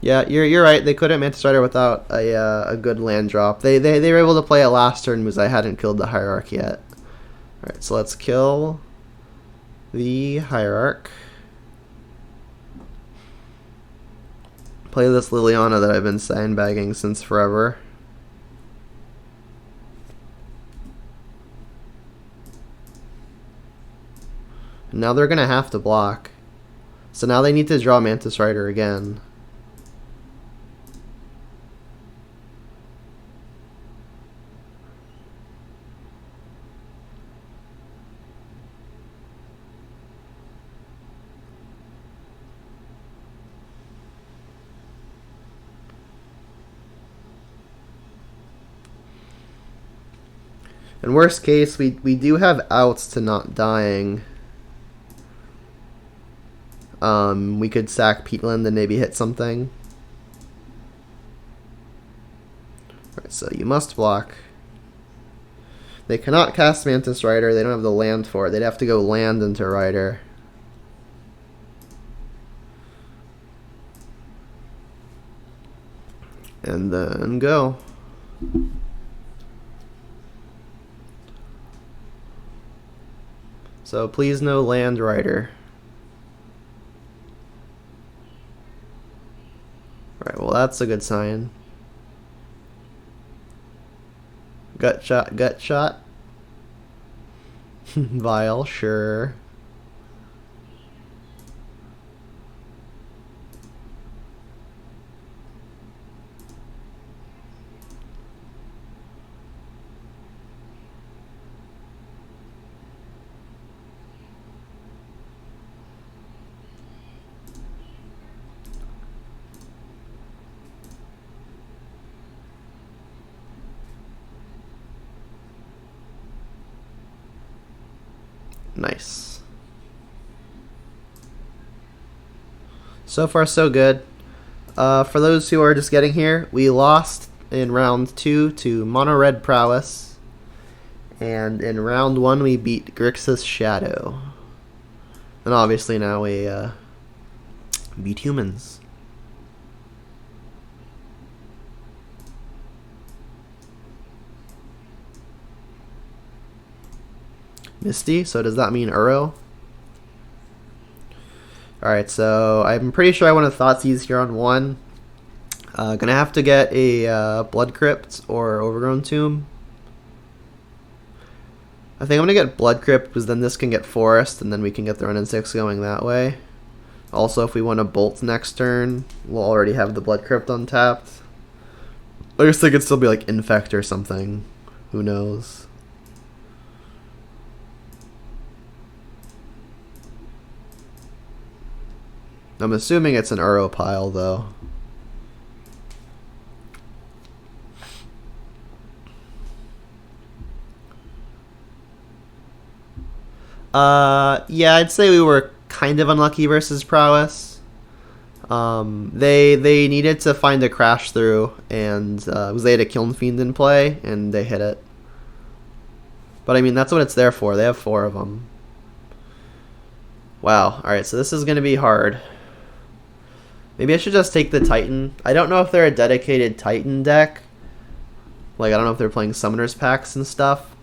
Yeah, you're right, they couldn't Mantis Rider without a good land drop. They were able to play it last turn because I hadn't killed the Hierarch yet. Alright, so let's kill the Hierarch. Play this Liliana that I've been sandbagging since forever. And now they're going to have to block. So now they need to draw Mantis Rider again. In worst case, we do have outs to not dying. We could sack Peatland and maybe hit something. Alright, so you must block. They cannot cast Mantis Rider. They don't have the land for it. They'd have to go land into Rider. And then go. So please no land Rider. Alright, well that's a good sign. Gut shot, gut shot. Vile, sure. Nice. So far, so good. For those who are just getting here, we lost in round 2 to Mono Red Prowess. And in round 1, we beat Grixis Shadow. And obviously now we beat humans. Misty, so does that mean Uro? Alright, so I'm pretty sure I want to Thoughtseize here on 1. Gonna have to get a Blood Crypt or Overgrown Tomb. I think I'm gonna get Blood Crypt because then this can get Forest and then we can get the run in 6 going that way. Also, if we want to Bolt next turn, we'll already have the Blood Crypt untapped. I guess they could still be like Infect or something. Who knows? I'm assuming it's an Uro pile, though. Yeah, I'd say we were kind of unlucky versus Prowess. They needed to find a crash through, and because they had a Kiln Fiend in play, and they hit it. But I mean, that's what it's there for. They have 4 of them. Wow. Alright, so this is going to be hard. Maybe I should just take the Titan. I don't know if they're a dedicated Titan deck. Like, I don't know if they're playing Summoners packs and stuff.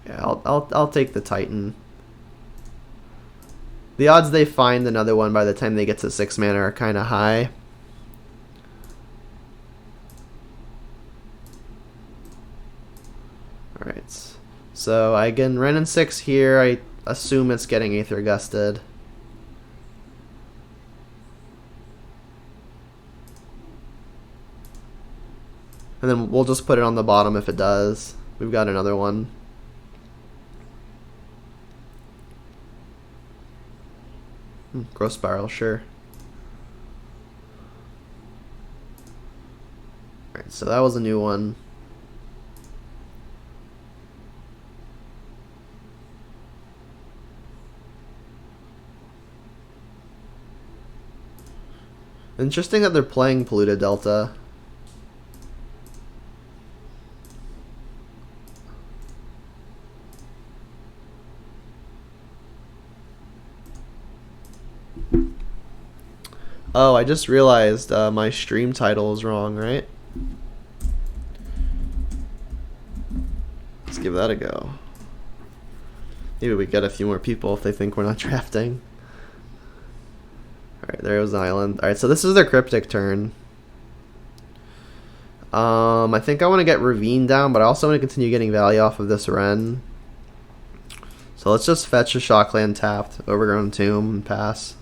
Yeah, I'll take the Titan. The odds they find another one by the time they get to 6 mana are kind of high. Alright. So I get Ren in 6 here. I assume it's getting Aether Gusted. And then we'll just put it on the bottom if it does. We've got another one. Growth Spiral, sure. Alright, so that was a new one. Interesting that they're playing Polluted Delta. Oh, I just realized my stream title is wrong, right? Let's give that a go. Maybe we get a few more people if they think we're not drafting. Alright, there was an island. Alright, so this is their Cryptic turn. I think I want to get Ravine down, but I also want to continue getting value off of this Ren. So let's just fetch a Shockland tapped, Overgrown Tomb, and pass.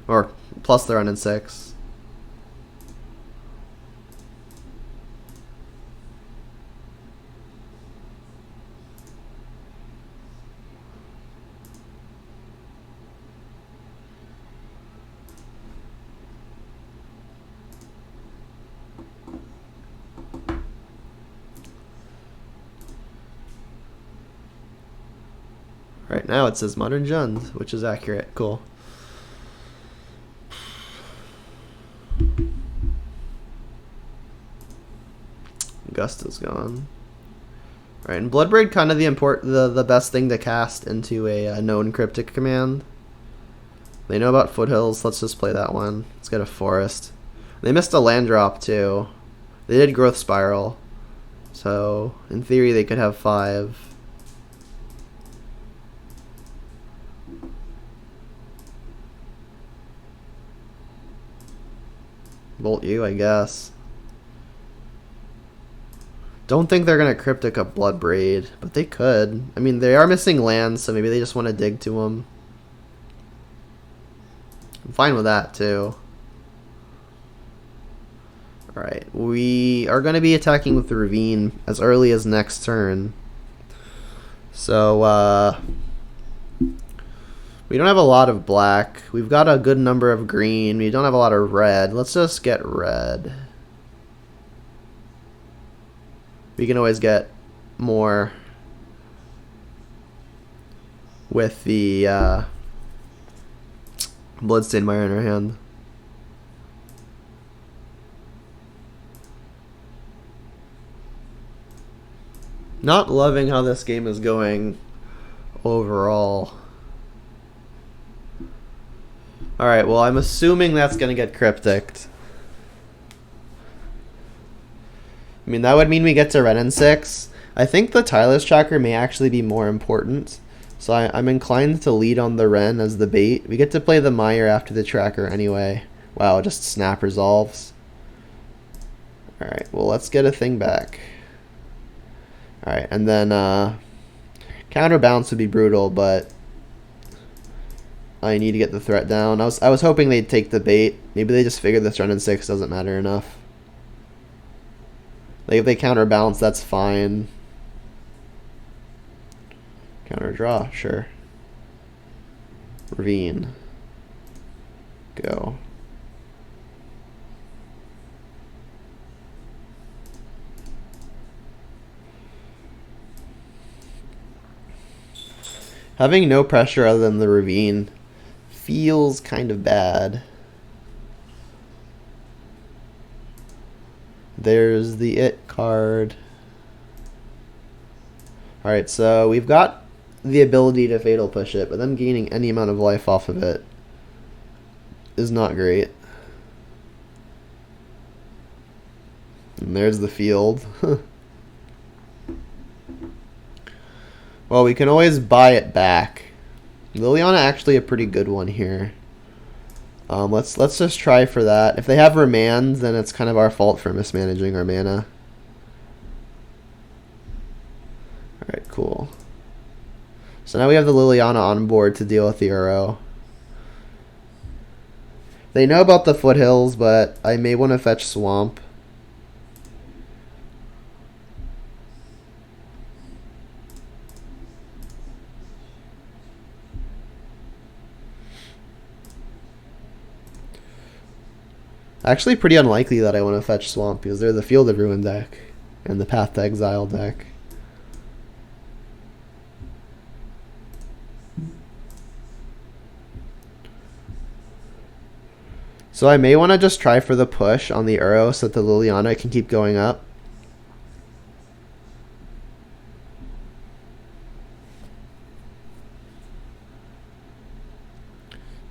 Or plus the run in 6. Right now it says Modern Jund, which is accurate. Cool. Gusta's gone. Right, and Bloodbraid kind of the best thing to cast into a known cryptic command. They know about Foothills. Let's just play that one. Let's get a Forest. They missed a land drop too. They did Growth Spiral, so in theory they could have 5. Bolt you, I guess. Don't think they're going to Cryptic a Bloodbraid, but they could. I mean, they are missing lands, so maybe they just want to dig to them. I'm fine with that, too. Alright, we are going to be attacking with the Ravine as early as next turn. So, we don't have a lot of black. We've got a good number of green. We don't have a lot of red. Let's just get red. We can always get more with the Bloodstained Mire in our hand. Not loving how this game is going overall. Alright, well, I'm assuming that's going to get Crypticed. I mean, that would mean we get to Ren 6. I think the Tireless Tracker may actually be more important. So I'm inclined to lead on the Ren as the bait. We get to play the Mire after the Tracker anyway. Wow, it just snap resolves. Alright, well, let's get a thing back. Alright, and then counterbalance would be brutal, but I need to get the threat down. I was hoping they'd take the bait. Maybe they just figured this Ren 6 doesn't matter enough. Like, if they counterbalance, that's fine. Counter draw, sure. Ravine. Go. Having no pressure other than the Ravine feels kind of bad. There's the It card. Alright, so we've got the ability to Fatal Push it, but them gaining any amount of life off of it is not great. And there's the field. Well, we can always buy it back. Liliana actually a pretty good one here. Let's just try for that. If they have Remand, then it's kind of our fault for mismanaging our mana. Alright, cool. So now we have the Liliana on board to deal with the Uro. They know about the Foothills, but I may want to fetch Swamp. Actually pretty unlikely that I want to fetch Swamp because they're the Field of Ruin deck and the Path to Exile deck. So I may want to just try for the push on the Uro so that the Liliana can keep going up.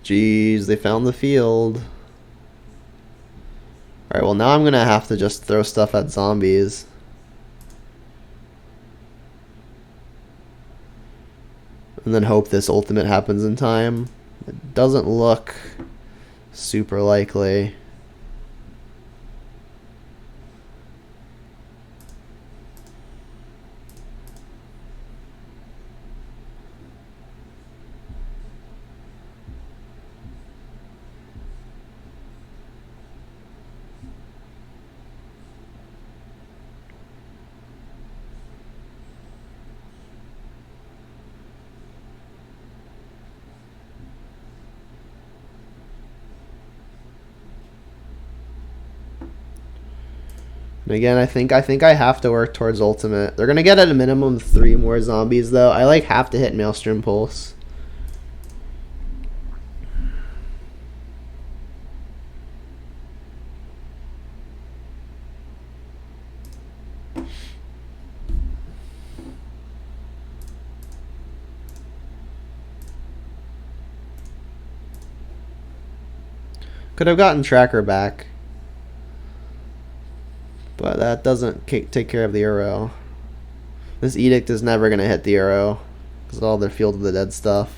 Jeez, they found the field. Alright, well now I'm going to have to just throw stuff at zombies. And then hope this ultimate happens in time. It doesn't look super likely. And again, I think I have to work towards ultimate. They're gonna get at a minimum 3 more zombies though. I like have to hit Maelstrom Pulse. Could have gotten Tracker back, but that doesn't take care of the Uro. This Edict is never going to hit the Uro because of all their Field of the Dead stuff.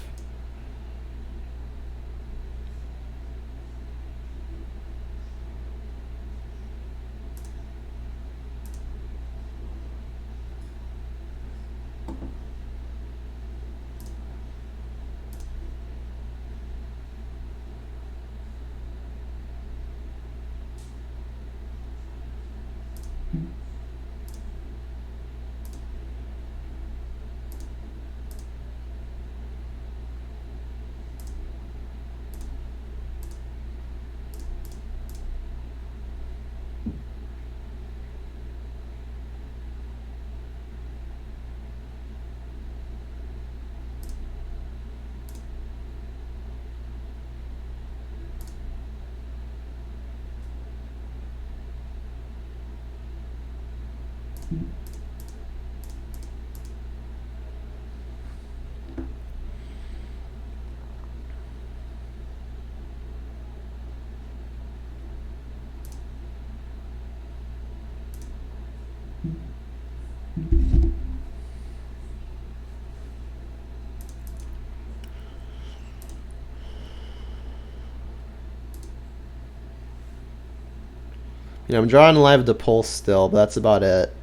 You know, I'm drawing live the Pulse still, but that's about it.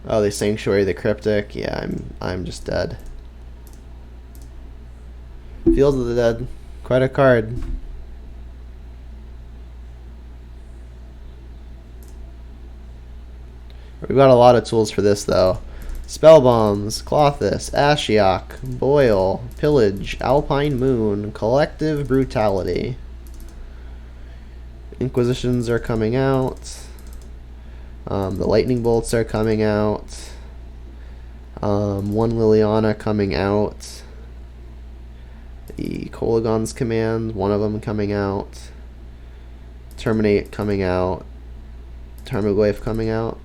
Oh, they Sanctuary the Cryptic. Yeah, I'm just dead. Field of the Dead. Quite a card. We've got a lot of tools for this though. Spell Bombs, Clothis, Ashiok, Boil, Pillage, Alpine Moon, Collective Brutality. Inquisitions are coming out. The Lightning Bolts are coming out. One Liliana coming out. The Kolagon's Command, one of them coming out. Terminate coming out. Tarmogoyf coming out.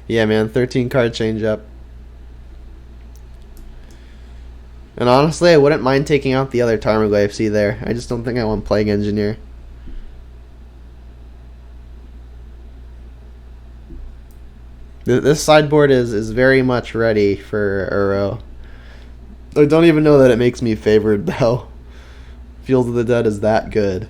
Yeah, man, 13 card change up. And honestly, I wouldn't mind taking out the other Tarmogoyfs either. I just don't think I want Plague Engineer. This sideboard is very much ready for Uro. I don't even know that it makes me favored though. Field of the Dead is that good.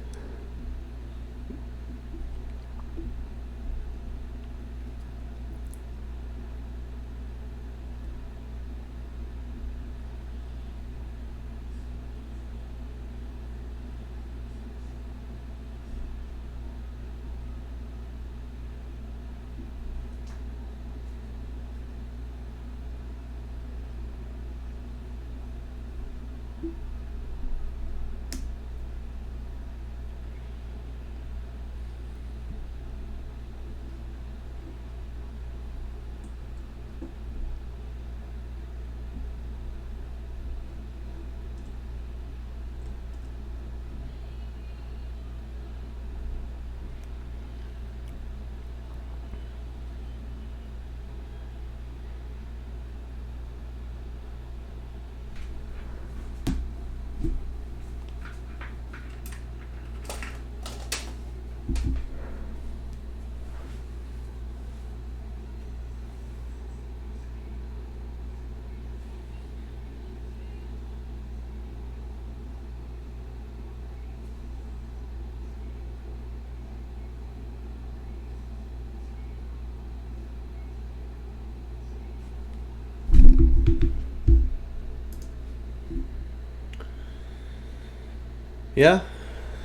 Yeah.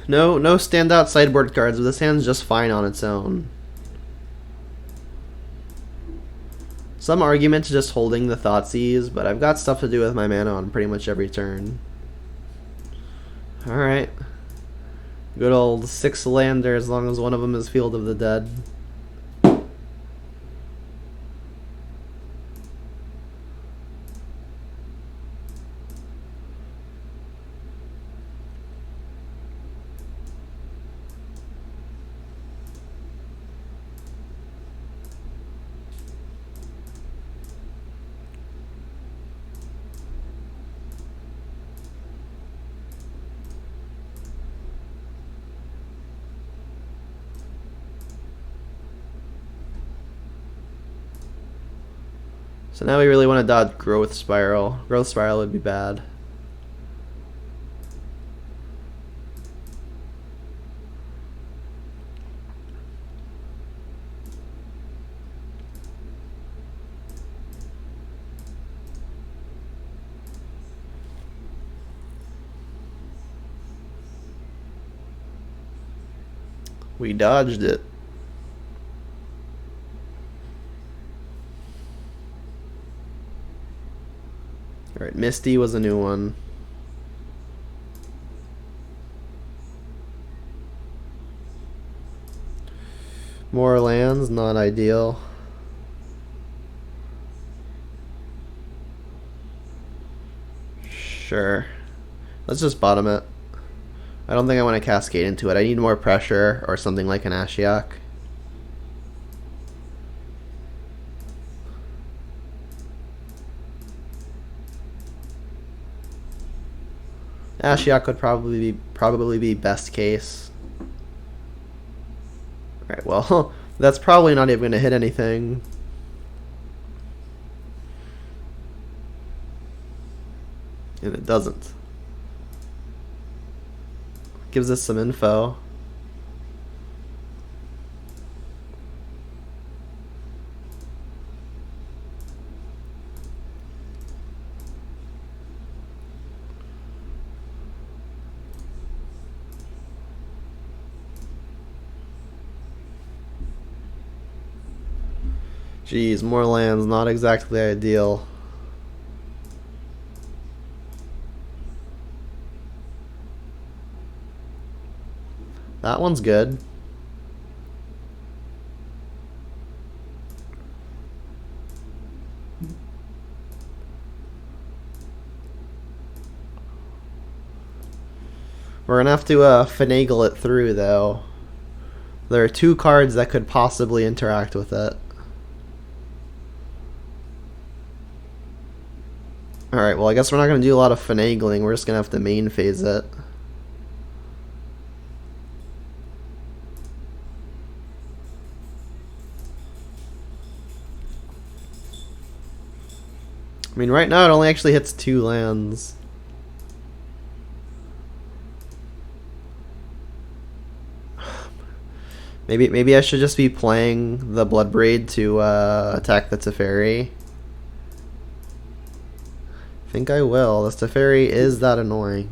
No standout sideboard cards, but this hand's just fine on its own. Some argument to just holding the Thoughtseize, but I've got stuff to do with my mana on pretty much every turn. Alright. Good old 6 lander as long as one of them is Field of the Dead. So now we really want to dodge Growth Spiral. Growth Spiral would be bad. We dodged it. Alright, Misty was a new one. More lands, not ideal. Sure. Let's just bottom it. I don't think I want to cascade into it. I need more pressure or something like an Ashiok. Ashiok would probably be best case. Alright, well, that's probably not even going to hit anything. And it doesn't. Gives us some info. Jeez, more lands, not exactly ideal. That one's good. We're gonna have to finagle it through, though. There are 2 cards that could possibly interact with it. Alright, well I guess we're not going to do a lot of finagling, we're just going to have to main phase it. I mean, right now it only actually hits 2 lands. Maybe I should just be playing the Bloodbraid to attack the Teferi. I think I will. This Teferi is that annoying.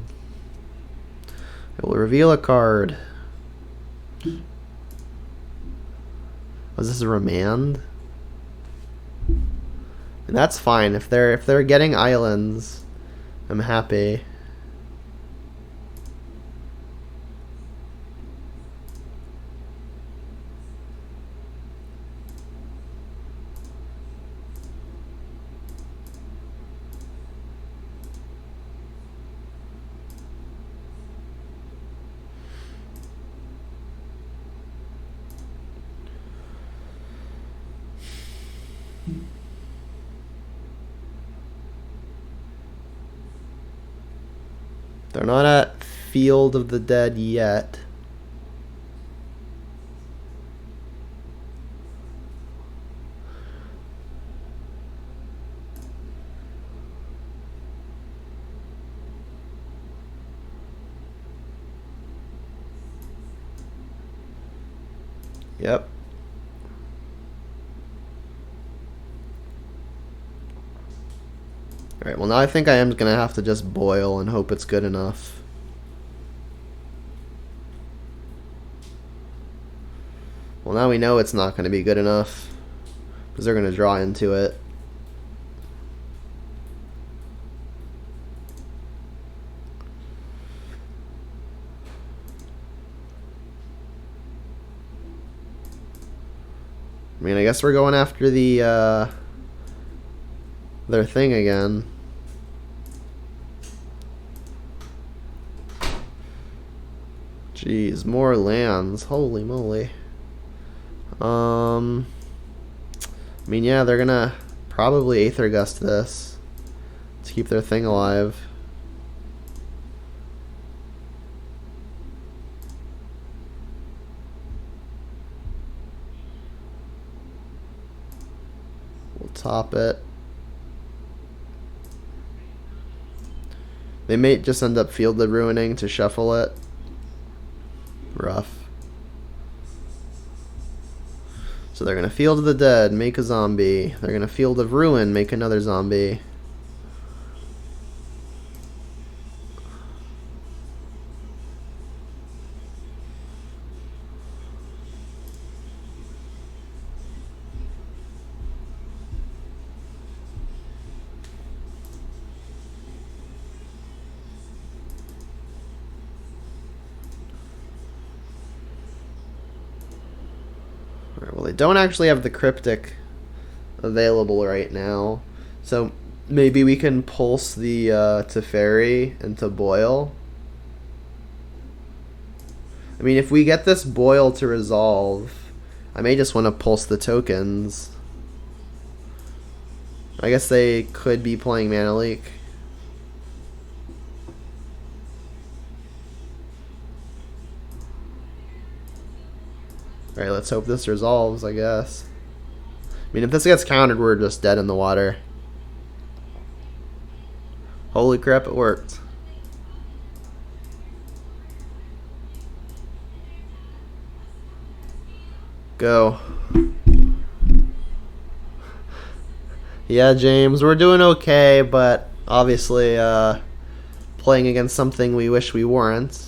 I will reveal a card. Was this a Remand? And that's fine. If they're getting islands, I'm happy. They're not at Field of the Dead yet. Yep. Alright, well now I think I am going to have to just boil and hope it's good enough. Well now we know it's not going to be good enough. because they're going to draw into it. I mean, I guess we're going after the their thing again. Jeez, more lands. Holy moly. I mean, yeah, they're gonna probably Aether Gust this to keep their thing alive. We'll top it. They may just end up Field of Ruining to shuffle it. Rough. So they're gonna Field of the Dead, make a zombie. They're gonna Field of Ruin, make another zombie. Alright, well, they don't actually have the Cryptic available right now, so maybe we can pulse the Teferi into Boil. I mean, if we get this Boil to resolve, I may just want to pulse the tokens. I guess they could be playing Mana Leak. Alright, let's hope this resolves, I guess. I mean, if this gets countered, we're just dead in the water. Holy crap, it worked. Go. Yeah, James, we're doing okay, but obviously playing against something we wish we weren't.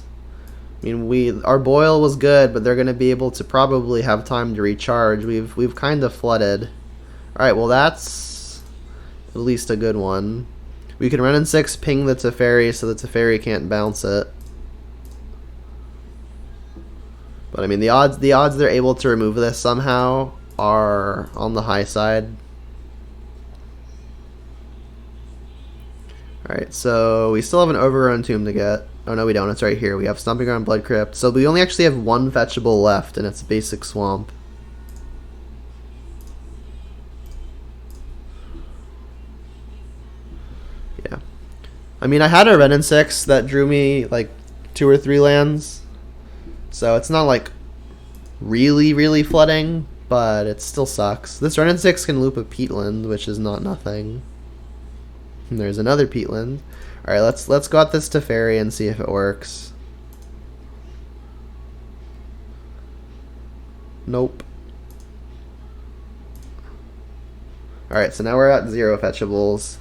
I mean, our Boil was good, but they're going to be able to probably have time to recharge. We've kind of flooded. Alright, well that's at least a good one. We can run in 6, ping the Teferi so the Teferi can't bounce it. But I mean, the odds they're able to remove this somehow are on the high side. Alright, so we still have an Overgrown Tomb to get. Oh no, we don't. It's right here. We have Stomping Ground, Blood Crypt. So we only actually have one fetchable left, and it's basic Swamp. Yeah. I mean, I had a Red and 6 that drew me like 2 or 3 lands. So it's not like really flooding, but it still sucks. This Red and 6 can loop a Peatland, which is not nothing. And there's another Peatland. Alright, let's go at this Teferi and see if it works. Nope. Alright, so now we're at 0 fetchables.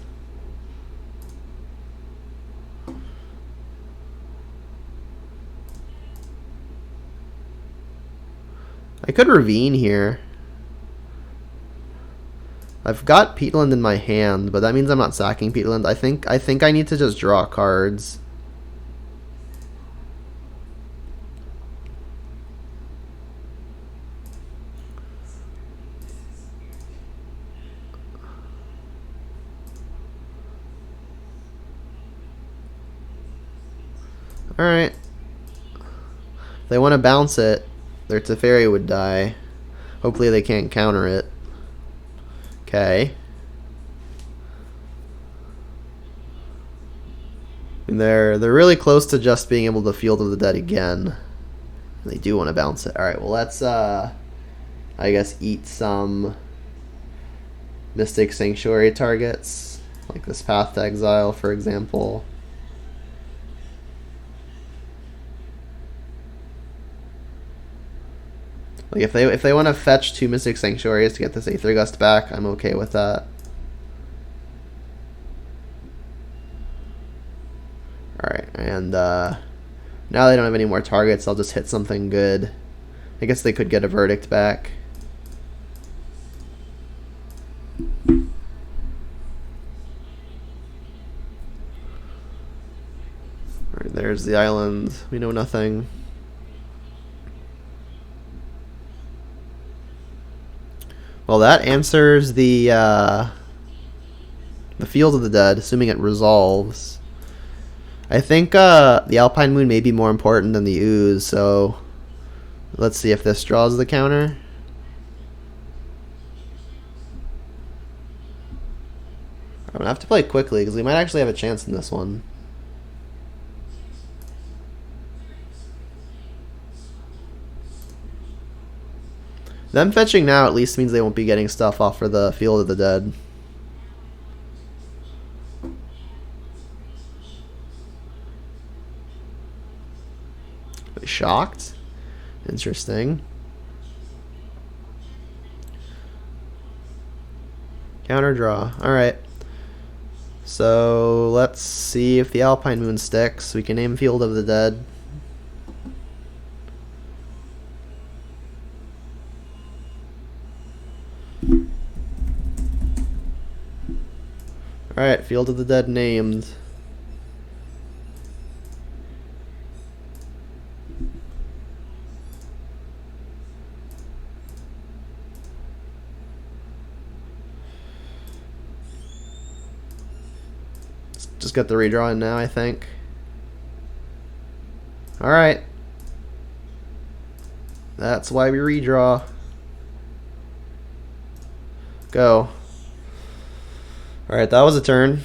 I could Ravine here. I've got Peatland in my hand, but that means I'm not sacking Peatland. I think I need to just draw cards. Alright. If they want to bounce it, their Teferi would die. Hopefully they can't counter it. Okay. And they're really close to just being able to Field of the Dead again. They do want to bounce it. Alright, well let's I guess eat some Mystic Sanctuary targets. Like this Path to Exile, for example. Like if they want to fetch 2 Mystic Sanctuaries to get this Aether Gust back, I'm okay with that. Alright, and now they don't have any more targets, I'll just hit something good. I guess they could get a Verdict back. Alright, there's the island. We know nothing. Well, that answers the Field of the Dead, assuming it resolves. I think the Alpine Moon may be more important than the Ooze, so let's see if this draws the counter. I'm gonna have to play quickly because we might actually have a chance in this one. Them fetching now at least means they won't be getting stuff off for the Field of the Dead. Shocked? Interesting. Counter draw. Alright. So let's see if the Alpine Moon sticks. We can name Field of the Dead. Alright, Field of the Dead named. Just got the redraw in now, I think. Alright. That's why we redraw. Go. Alright, that was a turn.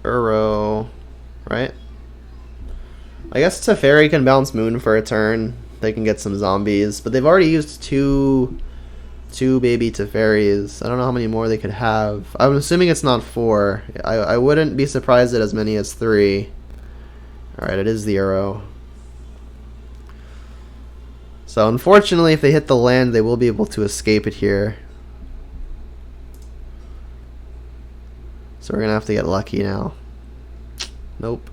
Uro. Right? I guess Teferi can bounce Moon for a turn. They can get some zombies. But they've already used two baby Teferis. I don't know how many more they could have. I'm assuming it's not 4. I wouldn't be surprised at as many as 3. Alright, it is the Uro. So unfortunately, if they hit the land, they will be able to escape it here. So we're going to have to get lucky now. Nope.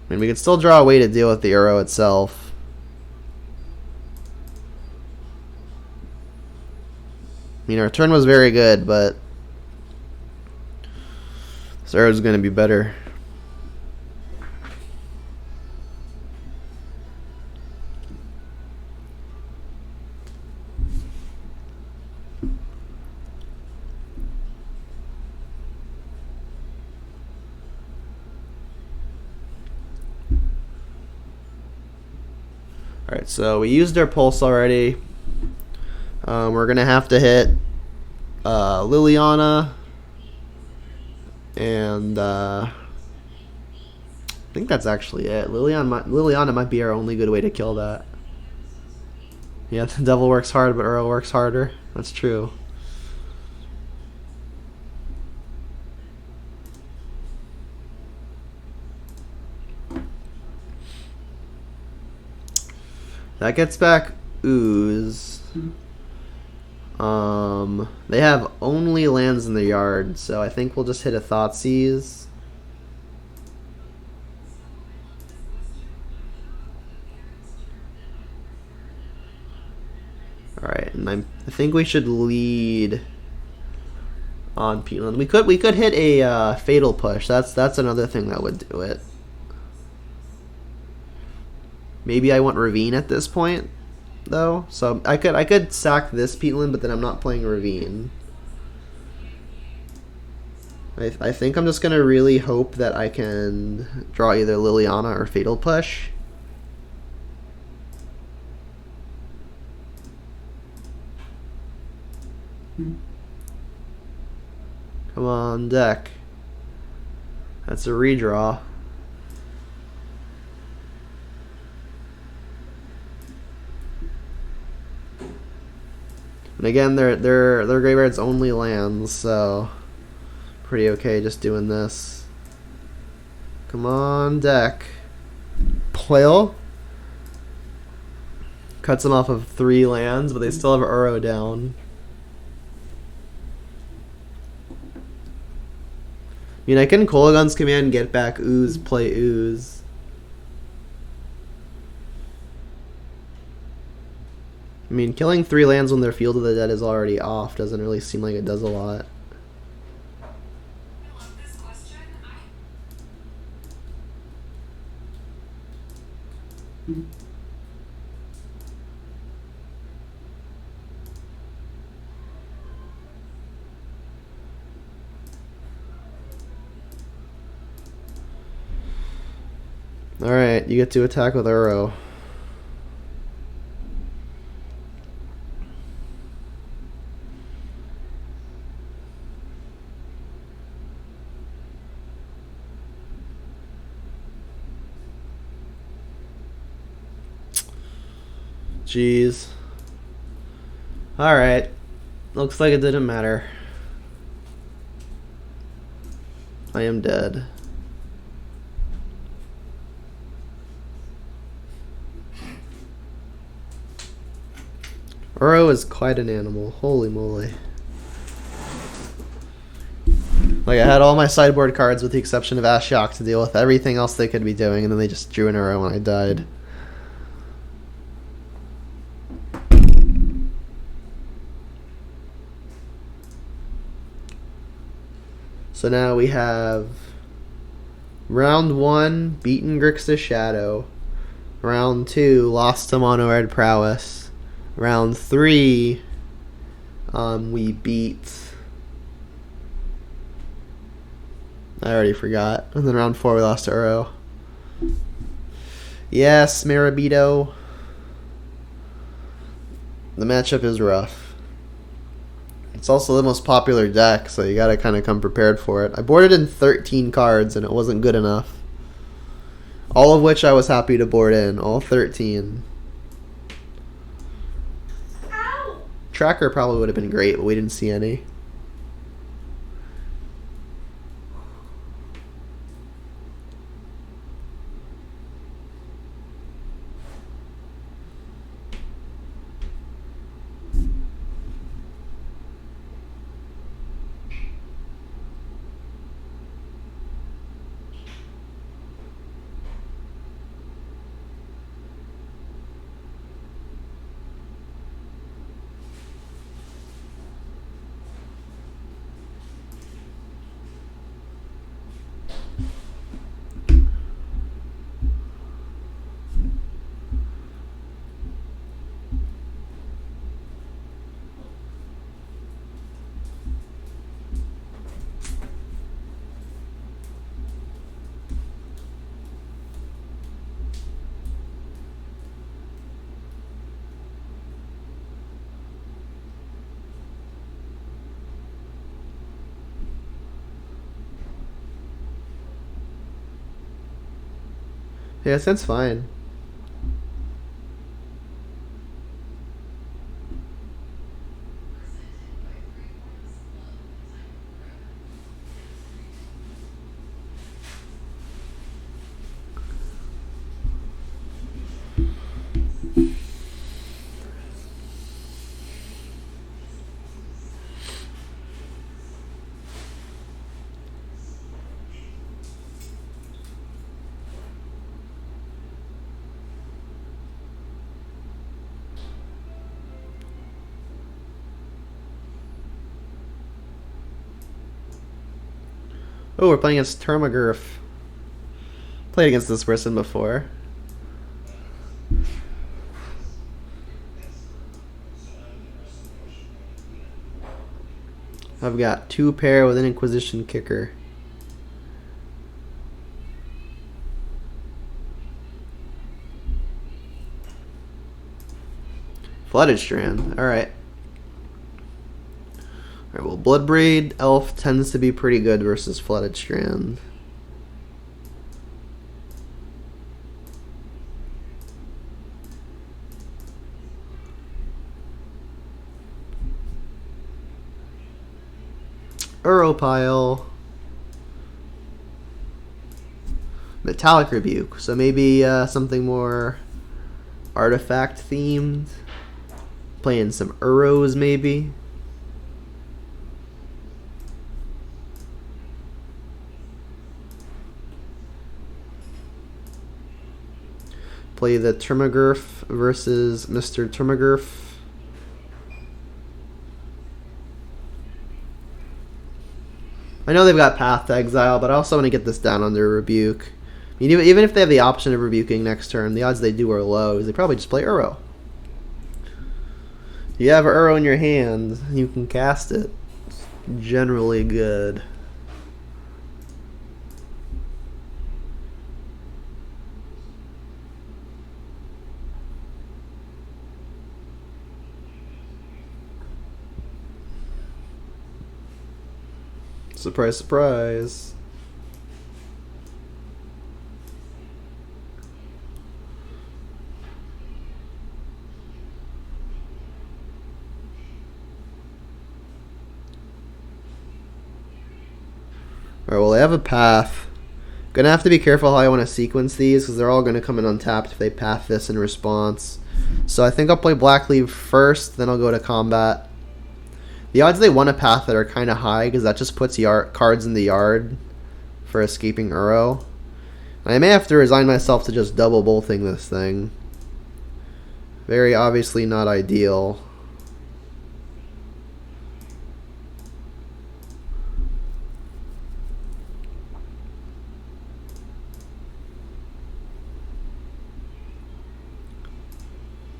I mean, we could still draw a way to deal with the Uro itself. I mean, our turn was very good, but this Uro is going to be better. Alright, so we used our pulse already. We're going to have to hit Liliana. And I think that's actually it. Liliana might be our only good way to kill that. Yeah, the devil works hard, but Earl works harder. That's true. That gets back Ooze. They have only lands in the yard, so I think we'll just hit a Thoughtseize. Alright, and I think we should lead on Peatland. We could hit a Fatal Push. That's another thing that would do it. Maybe I want Ravine at this point, though. So I could sack this Peatland, but then I'm not playing Ravine. I think I'm just gonna really hope that I can draw either Liliana or Fatal Push. Come on, deck. That's a redraw. And again, their graveyard's only lands, so pretty okay just doing this. Come on, deck. Plail cuts them off of 3 lands, but they still have Uro down. I mean, I can Kolaghan's Command, get back Ooze, play Ooze. I mean, killing 3 lands when their Field of the Dead is already off doesn't really seem like it does a lot. Alright, you get to attack with Uro. Jeez. Alright. Looks like it didn't matter. I am dead. Uro is quite an animal. Holy moly. Like, I had all my sideboard cards with the exception of Ashiok to deal with everything else they could be doing, and then they just drew an Uro when I died. So now we have round 1, beaten Grixis Shadow. Round 2, lost to Mono Red Prowess. Round 3, we beat... I already forgot. And then round 4, we lost to Uro. Yes, Marabito. The matchup is rough. It's also the most popular deck, so you gotta kind of come prepared for it. I boarded in 13 cards, and it wasn't good enough. All of which I was happy to board in. All 13. Ow! Tracker probably would have been great, but we didn't see any. Yeah, that's fine. Oh, we're playing against Termagurf. Played against this person before. I've got 2 pair with an Inquisition kicker. Flooded Strand, alright. Alright, well, Bloodbraid Elf tends to be pretty good versus Flooded Strand. Uropile. Metallic Rebuke, so maybe something more artifact themed. Playing some Uros maybe. Play the Termagurf versus Mr. Termagurf. I know they've got Path to Exile, but I also want to get this down under Rebuke. I mean, even if they have the option of rebuking next turn, the odds they do are low, because they probably just play Uro. You have Uro in your hand, you can cast it. It's generally good. Surprise, surprise. Alright, well, they have a path. Gonna have to be careful how I want to sequence these, because they're all gonna come in untapped if they path this in response. So I think I'll play Black Leaf first, then I'll go to combat. The odds they want a path that are kind of high, because that just puts cards in the yard for escaping Uro. And I may have to resign myself to just double bolting this thing. Very obviously not ideal.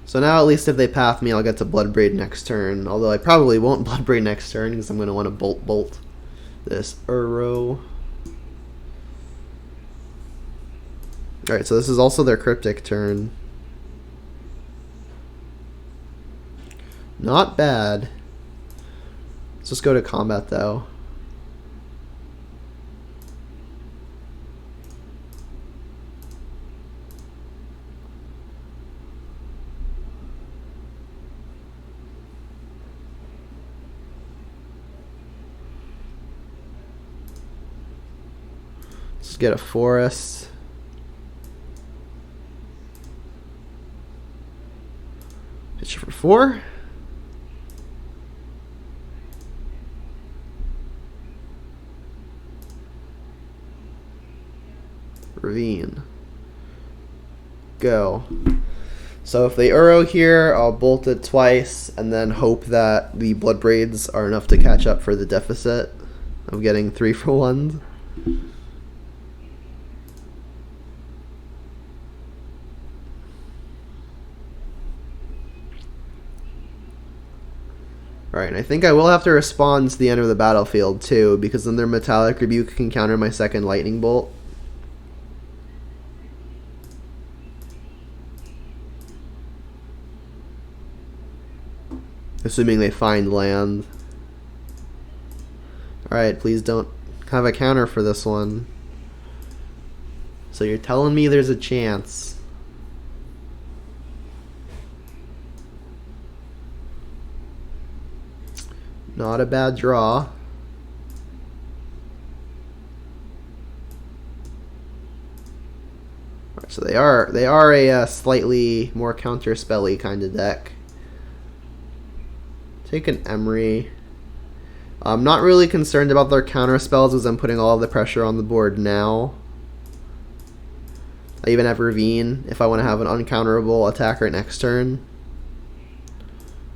So now at least if they path me, I'll get to Bloodbraid next turn. Although I probably won't Bloodbraid next turn, because I'm going to want to bolt this Uro. Alright, so this is also their Cryptic turn. Not bad. Let's just go to combat though. Let's get a forest. Pitch for 4. Ravine. Go. So if they Uro here, I'll bolt it twice and then hope that the Bloodbraids are enough to catch up for the deficit of getting 3 for 1. Alright, and I think I will have to respond to the end of the battlefield too, because then their Metallic Rebuke can counter my second Lightning Bolt. Assuming they find land. Alright, please don't have a counter for this one. So you're telling me there's a chance. Not a bad draw. Alright, so they are a slightly more counter-spelly kind of deck. Take an Emery. I'm not really concerned about their counter spells because I'm putting all of the pressure on the board now. I even have Ravine if I want to have an uncounterable attacker next turn.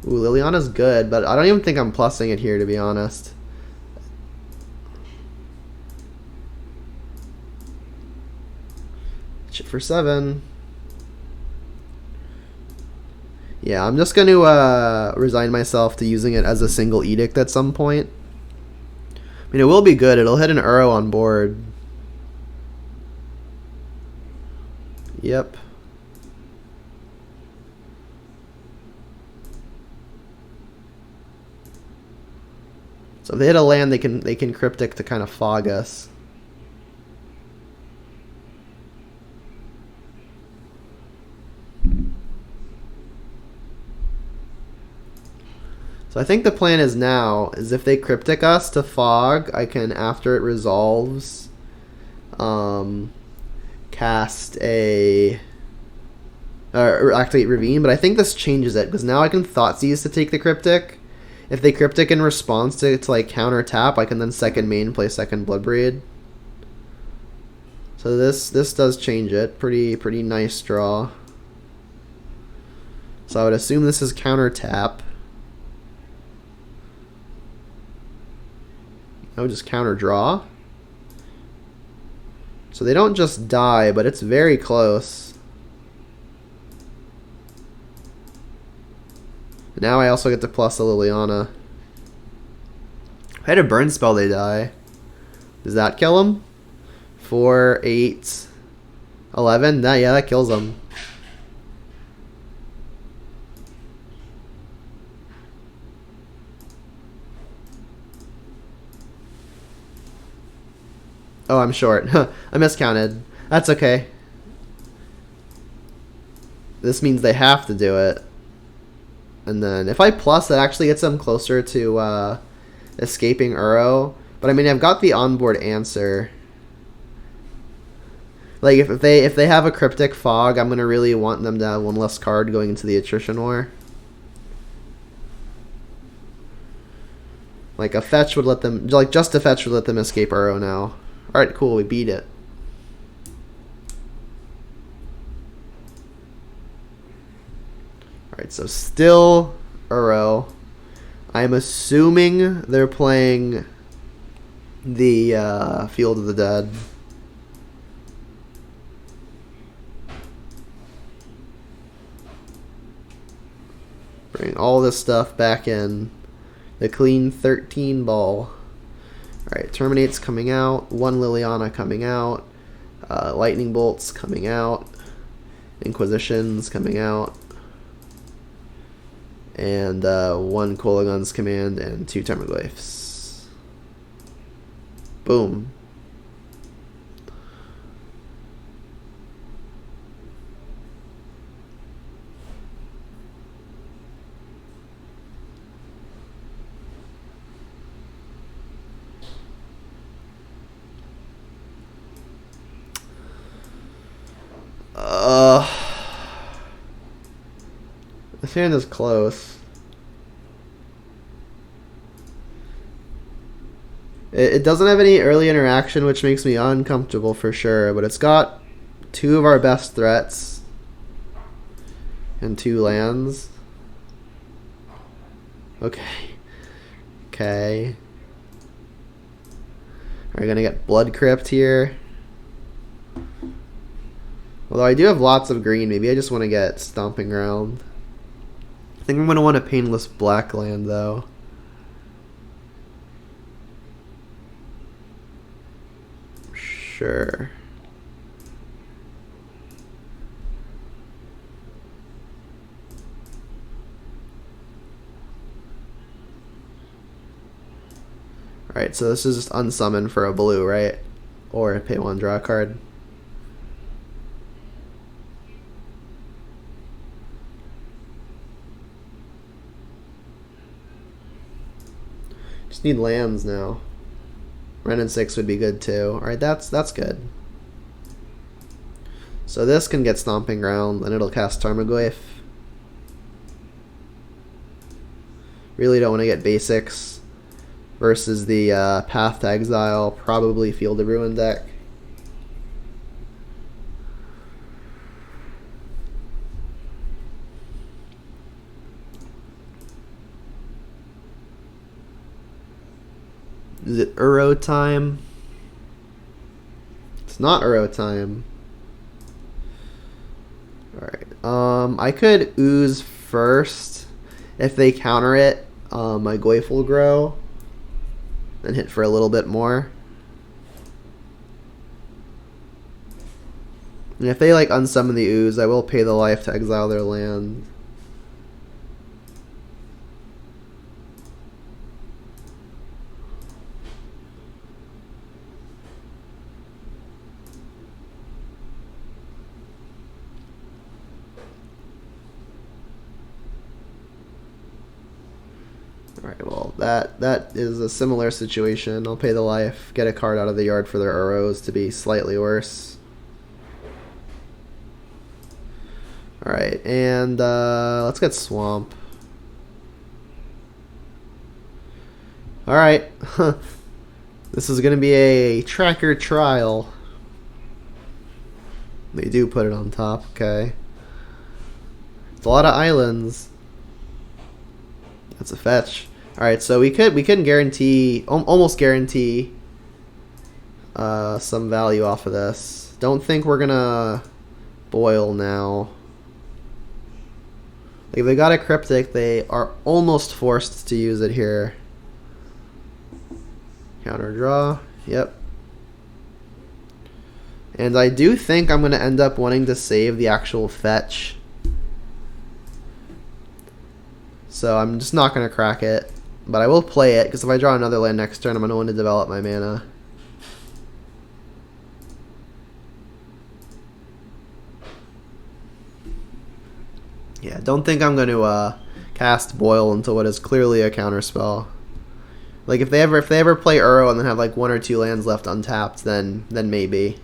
Ooh, Liliana's good, but I don't even think I'm plussing it here, to be honest. Shit for 7. Yeah, I'm just going to resign myself to using it as a single edict at some point. I mean, it will be good. It'll hit an Uro on board. Yep. So if they hit a land, they can Cryptic to kind of fog us. So I think the plan is now, is if they Cryptic us to fog, I can, after it resolves, cast a... or activate Ravine, but I think this changes it, because now I can Thoughtseize to take the Cryptic. If they Cryptic in response to like counter tap, I can then second main, play second Bloodbraid. So this does change it. Pretty nice draw. So I would assume this is counter tap. I would just counter draw. So they don't just die, but it's very close. Now I also get to plus a Liliana. If I had a burn spell, they die. Does that kill them? 4, 8, 11? Yeah, that kills them. Oh, I'm short. I miscounted. That's okay. This means they have to do it. And then if I plus, that actually gets them closer to escaping Uro. But I mean, I've got the onboard answer. Like if they have a cryptic fog, I'm gonna really want them to have one less card going into the attrition war. Like a fetch would let them, like just a fetch would let them escape Uro now. Alright, cool, we beat it. Alright, so still Uro. I'm assuming they're playing the Field of the Dead. Bring all this stuff back in. The clean 13 ball. Alright, Terminate's coming out. 1 Liliana coming out. Lightning Bolt's coming out. Inquisition's coming out. And 1 Kolagun's Command and 2 Termaglyphs. Boom. This hand is close. It doesn't have any early interaction, which makes me uncomfortable for sure, but it's got 2 of our best threats and 2 lands. Okay. Okay. Are we gonna get Blood Crypt here? Although I do have lots of green, maybe I just want to get Stomping Ground. I think I'm going to want a Painless Black land, though. Sure. Alright, so this is just unsummon for a blue, right? Or pay 1, draw a card. Just need lands now. Ren and 6 would be good too. Alright, that's good. So this can get Stomping Ground, and it'll cast Tarmogoyf. Really don't want to get basics versus the Path to Exile, probably Field of Ruin deck. Is it Uro time? It's not Uro time. Alright. I could ooze first. If they counter it, my Goyf will grow. Then hit for a little bit more. And if they like unsummon the ooze, I will pay the life to exile their land. Alright, well, that is a similar situation. I'll pay the life, get a card out of the yard for their Uros to be slightly worse. Alright, and let's get Swamp. Alright, this is going to be a tracker trial. They do put it on top, okay. It's a lot of islands. That's a fetch. Alright, so we can guarantee, almost guarantee some value off of this. Don't think we're gonna boil now. Like, if they got a cryptic, they are almost forced to use it here. Counter draw, yep. And I do think I'm gonna end up wanting to save the actual fetch. So I'm just not gonna crack it. But I will play it, because if I draw another land next turn, I'm going to want to develop my mana. Yeah, don't think I'm going to cast Boil into what is clearly a counterspell. Like, if they ever play Uro and then have like 1 or 2 lands left untapped, then maybe.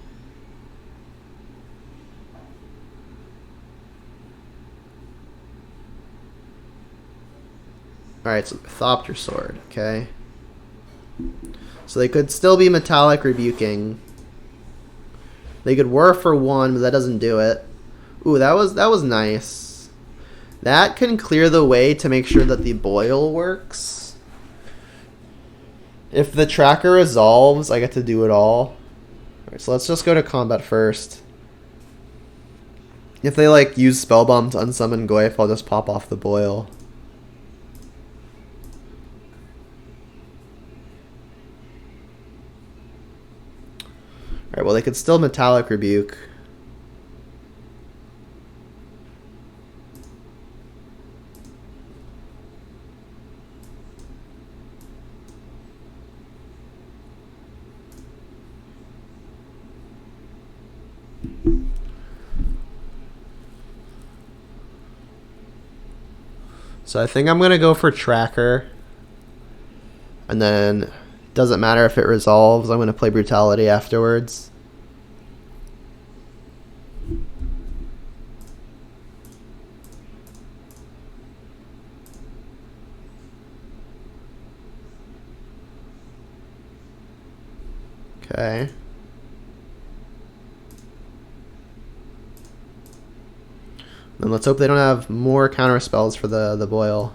Alright, so Thopter Sword, okay. So they could still be Metallic Rebuking. They could Whir for 1, but that doesn't do it. Ooh, that was nice. That can clear the way to make sure that the Boil works. If the tracker resolves, I get to do it all. Alright, so let's just go to combat first. If they like use Spellbomb to unsummon Goyf, I'll just pop off the Boil. Alright, well, they could still Metallic Rebuke. So I think I'm going to go for Tracker. And then, doesn't matter if it resolves, I'm going to play Brutality afterwards. Okay. Then let's hope they don't have more counter spells for the Boil.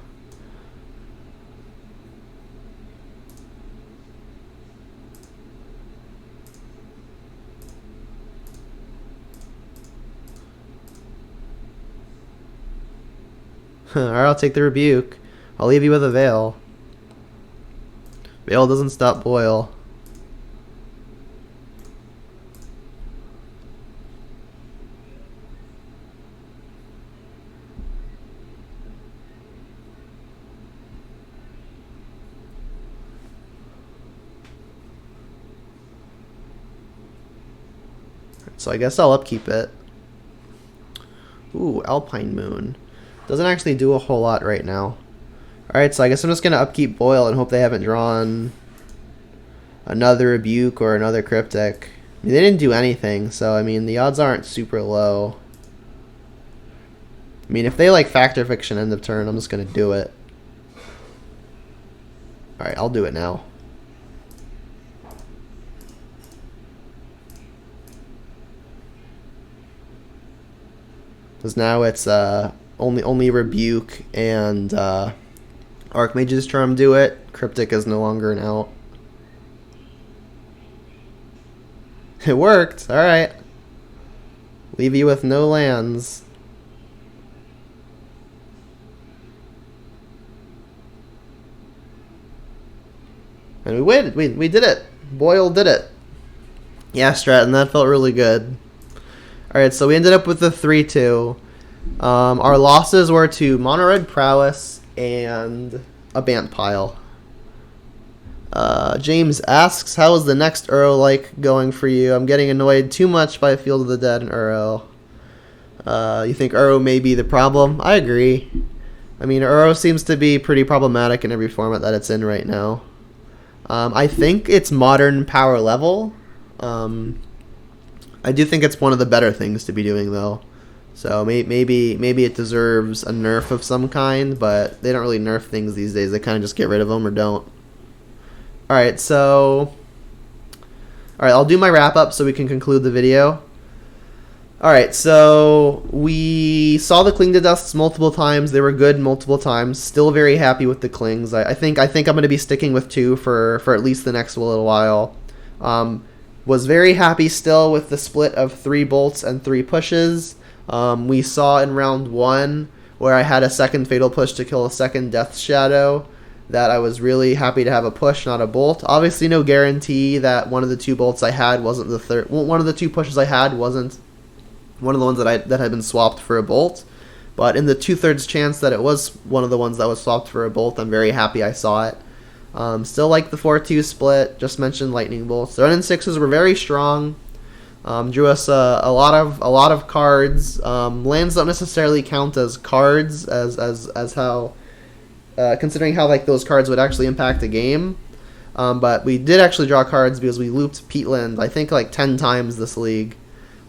Alright, I'll take the Rebuke. I'll leave you with a Veil. Veil doesn't stop Boil. So I guess I'll upkeep it. Ooh, Alpine Moon. Doesn't actually do a whole lot right now. Alright, so I guess I'm just going to upkeep Boil and hope they haven't drawn another Rebuke or another Cryptic. I mean, they didn't do anything, so I mean, the odds aren't super low. I mean, if they like Factor Fiction end of turn, I'm just going to do it. Alright, I'll do it now. Because now it's only Rebuke and Archmage's Charm do it. Cryptic is no longer an out. It worked. Alright. Leave you with no lands. And we win. We did it. Boyle did it. Yeah, Stratton, that felt really good. Alright, so we ended up with the 3-2. Our losses were to Mono Red Prowess and a Bant Pile. James asks, how is the next Uro like going for you? I'm getting annoyed too much by Field of the Dead and Uro. You think Uro may be the problem? I agree. I mean, Uro seems to be pretty problematic in every format that it's in right now. I think it's modern power level. I do think it's one of the better things to be doing, though. So maybe it deserves a nerf of some kind, but they don't really nerf things these days. They kind of just get rid of them or don't. Alright, so... Alright, I'll do my wrap-up so we can conclude the video. Alright, so we saw the Cling to Dusts multiple times. They were good multiple times. Still very happy with the Clings. I think I'm going to be sticking with 2 for at least the next little while. Was very happy still with the split of 3 bolts and 3 pushes. We saw in round 1 where I had a second Fatal Push to kill a second Death Shadow that I was really happy to have a push, not a bolt. Obviously no guarantee that one of the 2 bolts I had wasn't the third. One of the 2 pushes I had wasn't one of the ones that had been swapped for a bolt, but in the 2/3 chance that it was one of the ones that was swapped for a bolt, I'm very happy I saw it. Still like the 4-2 split. Just mentioned lightning bolts. The run and 6s were very strong. Drew us a lot of cards. Lands don't necessarily count as cards as how considering how like those cards would actually impact the game. But we did actually draw cards because we looped Peatland I think like 10 times this league.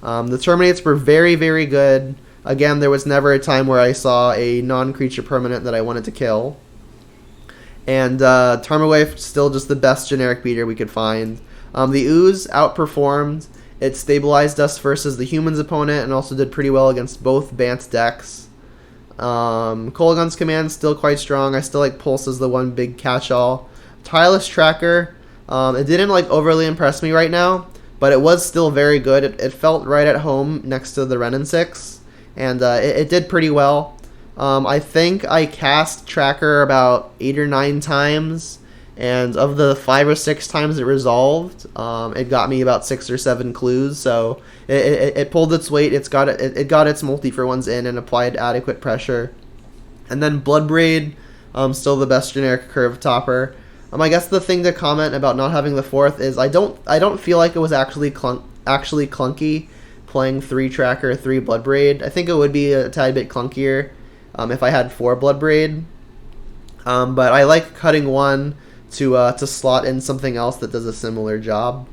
The Terminates were very, very good. Again, there was never a time where I saw a non-creature permanent that I wanted to kill. And Tarmogoyf, still just the best generic beater we could find. The Ooze outperformed. It stabilized us versus the humans opponent and also did pretty well against both Bant decks. Kolaghan's Command still quite strong. I still like Pulse as the one big catch-all. Tireless Tracker, it didn't like overly impress me right now, but it was still very good. It felt right at home next to the Ren and 6, and it did pretty well. I think I cast Tracker about 8 or 9 times, and of the 5 or 6 times it resolved, it got me about 6 or 7 clues, so it pulled its weight. It got its multi-for-ones in and applied adequate pressure. And then Bloodbraid, still the best generic curve topper. I guess the thing to comment about not having the 4th is I don't feel like it was actually clunky playing 3 Tracker, 3 Bloodbraid. I think it would be a tad bit clunkier if I had 4 Bloodbraid. But I like cutting 1 to slot in something else that does a similar job.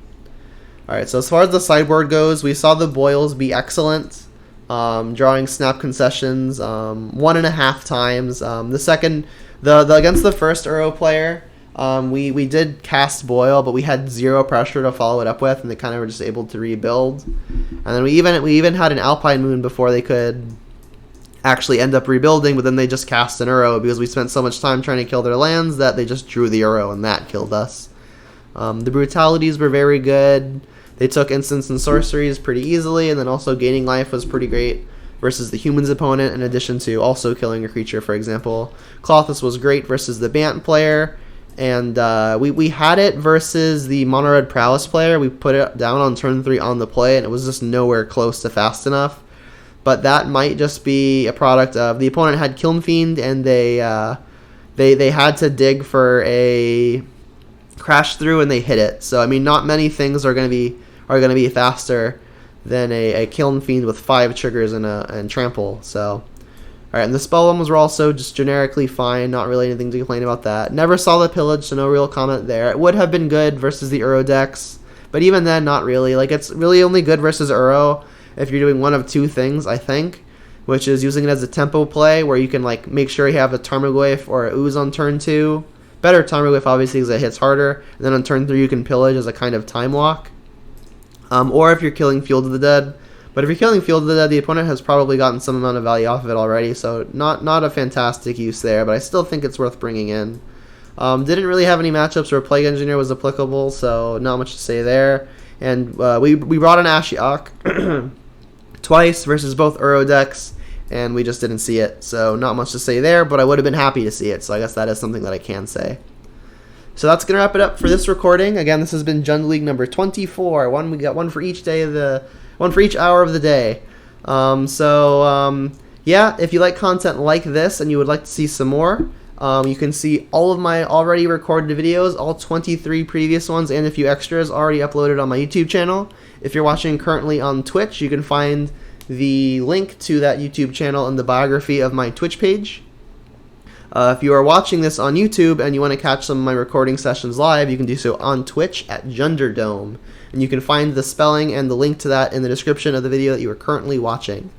Alright, so as far as the sideboard goes, we saw the Boils be excellent. Drawing Snap Concessions 1.5 times. The against the first Uro player, we did cast Boil, but we had 0 pressure to follow it up with, and they kind of were just able to rebuild. And then we even had an Alpine Moon before they could actually end up rebuilding, but then they just cast an Uro because we spent so much time trying to kill their lands that they just drew the Uro, and that killed us. The brutalities were very good. They took instants and sorceries pretty easily, and then also gaining life was pretty great versus the humans opponent, in addition to also killing a creature, for example. Clothis was great versus the Bant player, and we had it versus the Mono Red Prowess player. We put it down on turn 3 on the play, and it was just nowhere close to fast enough. But that might just be a product of the opponent had Kiln Fiend, and they had to dig for a crash through, and they hit it. So I mean, not many things are going to be faster than a Kiln Fiend with 5 triggers and trample. So, alright, and the spell ones were also just generically fine. Not really anything to complain about that. Never saw the Pillage, so no real comment there. It would have been good versus the Uro decks, but even then, not really. Like, it's really only good versus Uro if you're doing one of 2 things, I think, which is using it as a tempo play where you can like make sure you have a Tarmogoyf or a Ooze on turn 2. Better Tarmogoyf obviously because it hits harder, and then on turn 3 you can Pillage as a kind of time walk. Or if you're killing Field of the Dead. But if you're killing Field of the Dead, the opponent has probably gotten some amount of value off of it already, so not a fantastic use there, but I still think it's worth bringing in. Didn't really have any matchups where Plague Engineer was applicable, so not much to say there. And we brought an Ashiok twice versus both Uro decks, and we just didn't see it, so not much to say there, but I would have been happy to see it, so I guess that is something that I can say. So that's going to wrap it up for this recording. Again, this has been Jund League number 24. We got one for each day of one for each hour of the day. Yeah, if you like content like this and you would like to see some more, you can see all of my already recorded videos, all 23 previous ones, and a few extras already uploaded on my YouTube channel. If you're watching currently on Twitch, you can find the link to that YouTube channel in the biography of my Twitch page. If you are watching this on YouTube and you want to catch some of my recording sessions live, you can do so on Twitch at Junderdome. And you can find the spelling and the link to that in the description of the video that you are currently watching.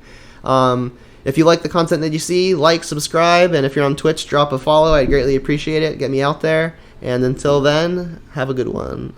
If you like the content that you see, like, subscribe, and if you're on Twitch, drop a follow. I'd greatly appreciate it. Get me out there. And until then, have a good one.